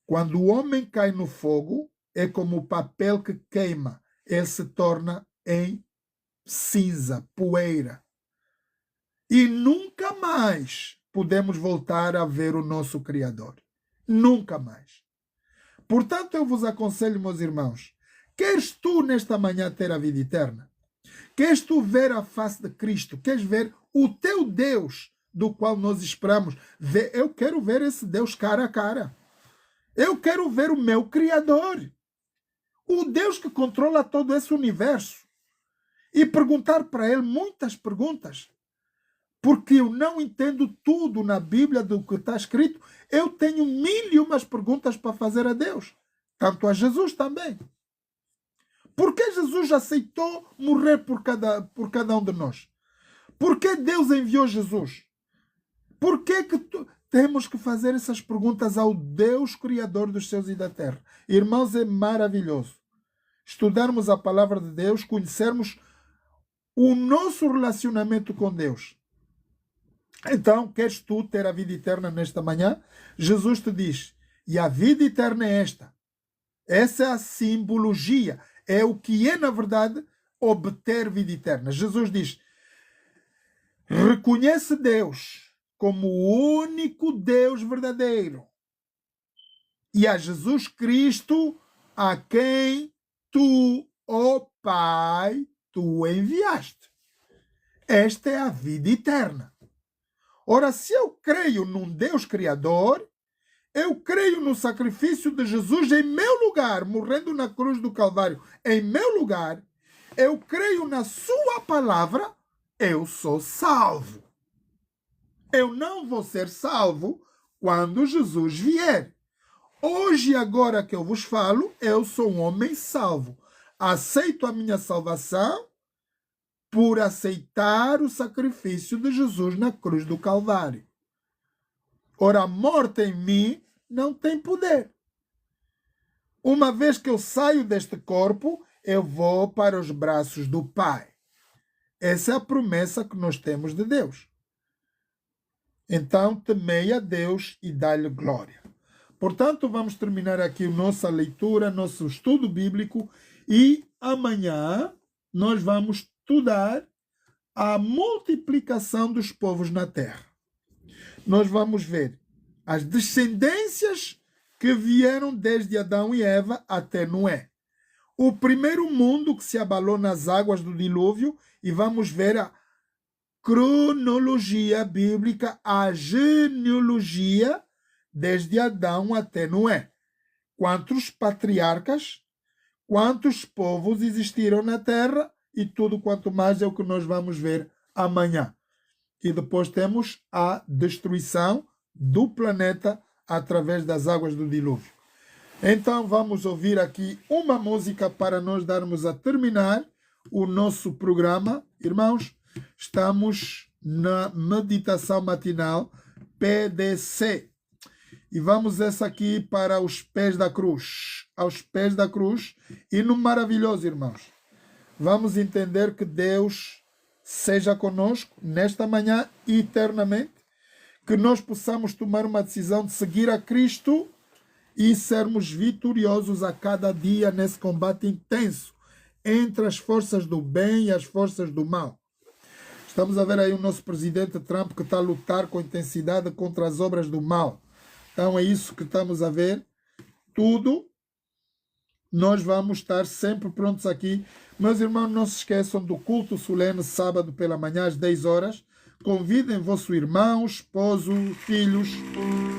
quando o homem cai no fogo, é como o papel que queima. Ele se torna em cinza, poeira. E nunca mais podemos voltar a ver o nosso Criador. Nunca mais. Portanto, eu vos aconselho, meus irmãos, queres tu nesta manhã ter a vida eterna? Queres tu ver a face de Cristo? Queres ver o teu Deus, do qual nós esperamos? Eu quero ver esse Deus cara a cara. Eu quero ver o meu Criador. O Deus que controla todo esse universo. E perguntar para ele muitas perguntas. Porque eu não entendo tudo na Bíblia do que está escrito. Eu tenho 1001 perguntas para fazer a Deus. Tanto a Jesus também. Por que Jesus aceitou morrer por cada um de nós? Por que Deus enviou Jesus? Por que temos que fazer essas perguntas ao Deus Criador dos céus e da terra? Irmãos, é maravilhoso estudarmos a palavra de Deus, conhecermos o nosso relacionamento com Deus. Então, queres tu ter a vida eterna nesta manhã? Jesus te diz, e a vida eterna é esta. Essa é a simbologia. É o que é, na verdade, obter vida eterna. Jesus diz, reconhece Deus como o único Deus verdadeiro. E a Jesus Cristo, a quem tu, ó Pai, tu enviaste. Esta é a vida eterna. Ora, se eu creio num Deus Criador, eu creio no sacrifício de Jesus em meu lugar, morrendo na cruz do Calvário em meu lugar, eu creio na sua palavra, eu sou salvo. Eu não vou ser salvo quando Jesus vier. Hoje, agora que eu vos falo, eu sou um homem salvo. Aceito a minha salvação por aceitar o sacrifício de Jesus na cruz do Calvário. Ora, a morte em mim não tem poder. Uma vez que eu saio deste corpo, eu vou para os braços do Pai. Essa é a promessa que nós temos de Deus. Então, temei a Deus e dai-lhe glória. Portanto, vamos terminar aqui nossa leitura, nosso estudo bíblico, e amanhã nós vamos estudar a multiplicação dos povos na terra. Nós vamos ver as descendências que vieram desde Adão e Eva até Noé. O primeiro mundo que se abalou nas águas do dilúvio, e vamos ver a cronologia bíblica, a genealogia desde Adão até Noé. Quantos patriarcas, quantos povos existiram na terra e tudo quanto mais é o que nós vamos ver amanhã. E depois temos a destruição do planeta através das águas do dilúvio. Então vamos ouvir aqui uma música para nós darmos a terminar o nosso programa. Irmãos, estamos na meditação matinal PDC. E vamos essa aqui para os pés da cruz. Aos pés da cruz. E no maravilhoso, irmãos. Vamos entender que Deus seja conosco nesta manhã e eternamente. Que nós possamos tomar uma decisão de seguir a Cristo e sermos vitoriosos a cada dia nesse combate intenso entre as forças do bem e as forças do mal. Estamos a ver aí o nosso presidente Trump que está a lutar com intensidade contra as obras do mal. Então é isso que estamos a ver. Tudo. Nós vamos estar sempre prontos aqui. Meus irmãos, não se esqueçam do culto solene sábado pela manhã às 10 horas. Convidem vosso irmão, esposo, filhos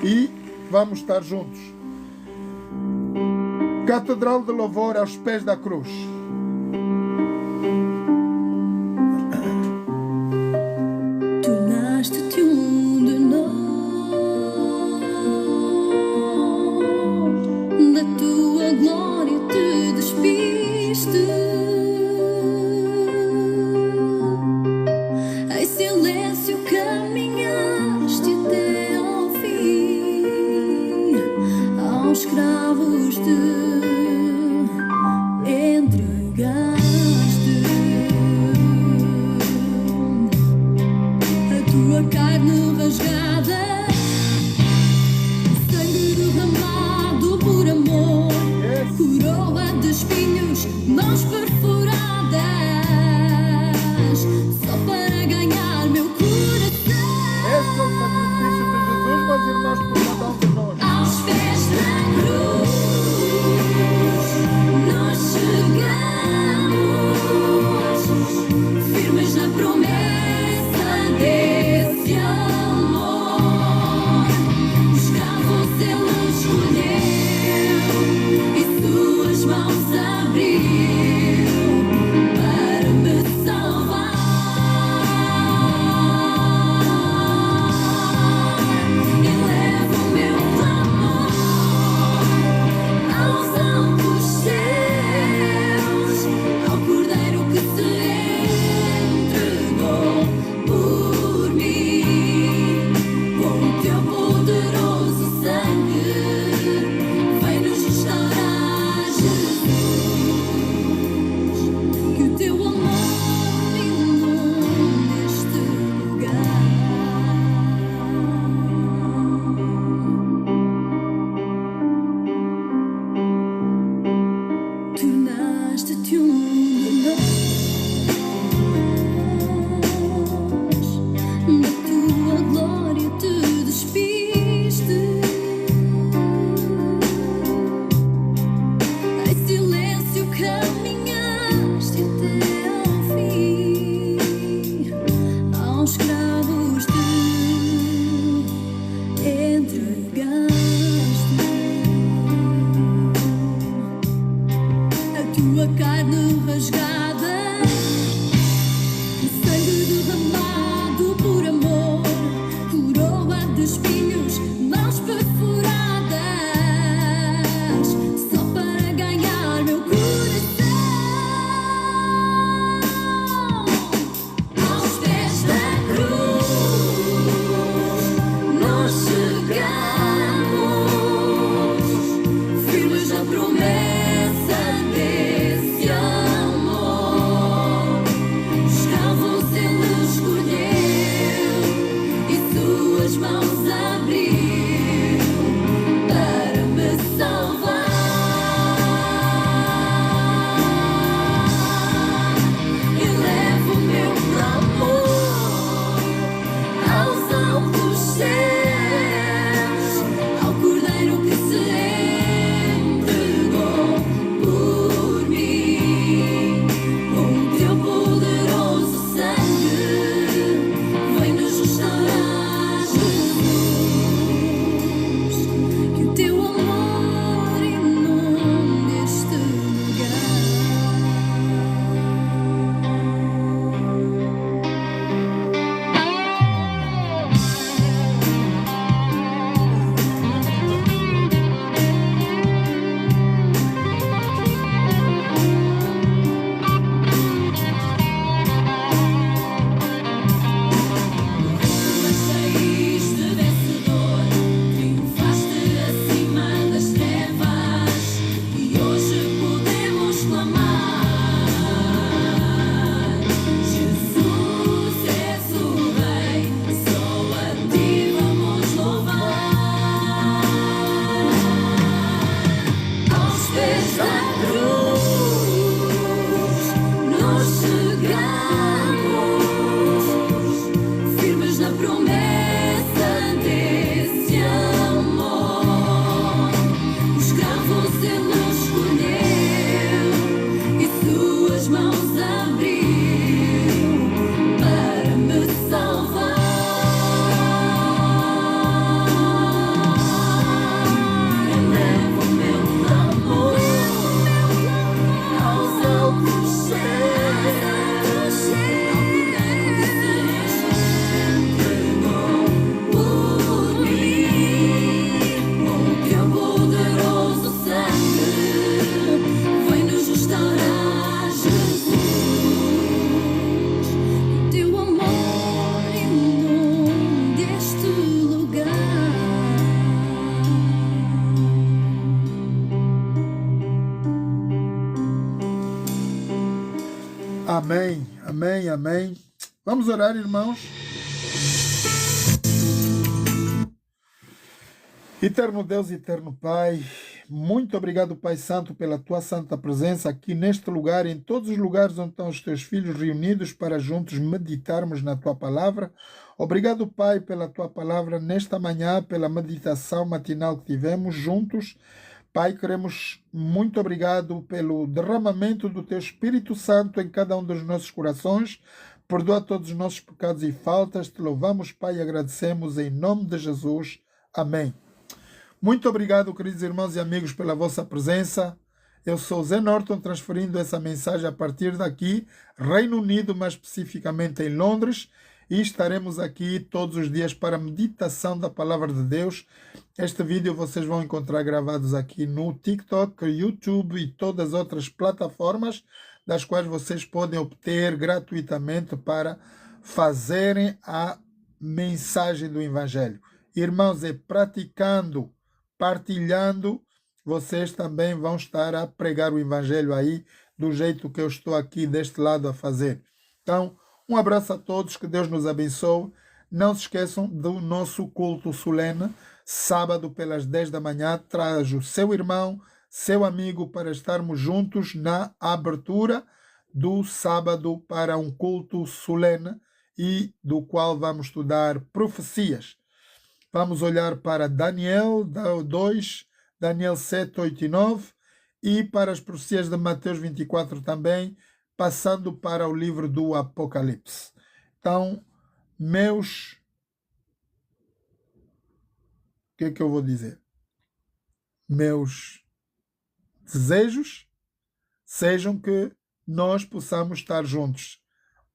e vamos estar juntos. Catedral de Louvor aos pés da cruz. Tornaste-te um de nós, da tua glória te despiste, em silêncio caminhaste até ao fim, aos escravos te carne rasgada, sangue derramado por amor, coroa de espinhos, mãos perfuradas, só para ganhar meu coração. Esse é o sacrifício de Jesus, meus irmãos, por cada um de nós. Aos pés da cruz. Amém, amém, amém. Vamos orar, irmãos. Eterno Deus, eterno Pai, muito obrigado, Pai Santo, pela tua santa presença aqui neste lugar, em todos os lugares onde estão os teus filhos reunidos para juntos meditarmos na tua palavra. Obrigado, Pai, pela tua palavra nesta manhã, pela meditação matinal que tivemos juntos. Pai, queremos muito obrigado pelo derramamento do teu Espírito Santo em cada um dos nossos corações. Perdoa todos os nossos pecados e faltas. Te louvamos, Pai, e agradecemos em nome de Jesus. Amém. Muito obrigado, queridos irmãos e amigos, pela vossa presença. Eu sou Zé Norton, transferindo essa mensagem a partir daqui, Reino Unido, mais especificamente em Londres, e estaremos aqui todos os dias para a meditação da Palavra de Deus. Este vídeo vocês vão encontrar gravados aqui no TikTok, YouTube e todas as outras plataformas, das quais vocês podem obter gratuitamente para fazerem a mensagem do Evangelho. Irmãos, é praticando, partilhando, vocês também vão estar a pregar o Evangelho aí, do jeito que eu estou aqui deste lado a fazer. Então, um abraço a todos, que Deus nos abençoe. Não se esqueçam do nosso culto solene, sábado pelas 10 da manhã. Traz o seu irmão, seu amigo, para estarmos juntos na abertura do sábado para um culto solene e do qual vamos estudar profecias. Vamos olhar para Daniel 2, Daniel 7, 8 e 9 e para as profecias de Mateus 24 também, passando para o livro do Apocalipse. Então, meus... O que é que eu vou dizer? Meus desejos sejam que nós possamos estar juntos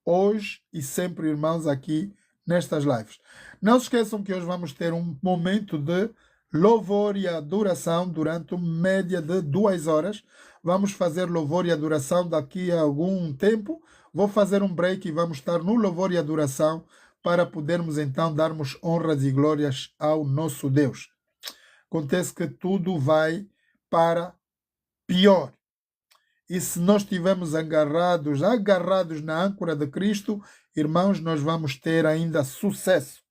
hoje e sempre, irmãos, aqui nestas lives. Não se esqueçam que hoje vamos ter um momento de louvor e adoração durante uma média de 2 horas. Vamos fazer louvor e adoração daqui a algum tempo. Vou fazer um break e vamos estar no louvor e adoração para podermos então darmos honras e glórias ao nosso Deus. Acontece que tudo vai para pior. E se nós estivermos agarrados na âncora de Cristo, irmãos, nós vamos ter ainda sucesso.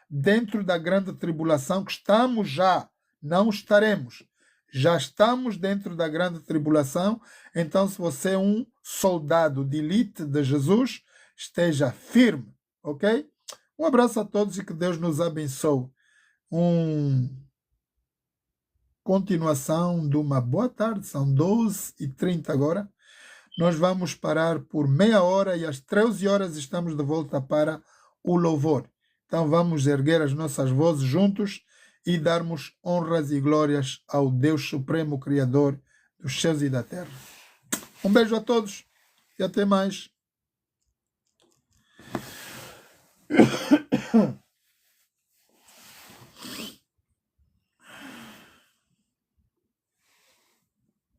Dentro da grande tribulação que estamos já, não estaremos. Já estamos dentro da grande tribulação. Então, se você é um soldado de elite de Jesus, esteja firme, ok? Um abraço a todos e que Deus nos abençoe. Continuação de uma boa tarde, são 12h30 agora. Nós vamos parar por meia hora e às 13 horas estamos de volta para o louvor. Então vamos erguer as nossas vozes juntos e darmos honras e glórias ao Deus Supremo, Criador dos céus e da terra. Um beijo a todos e até mais.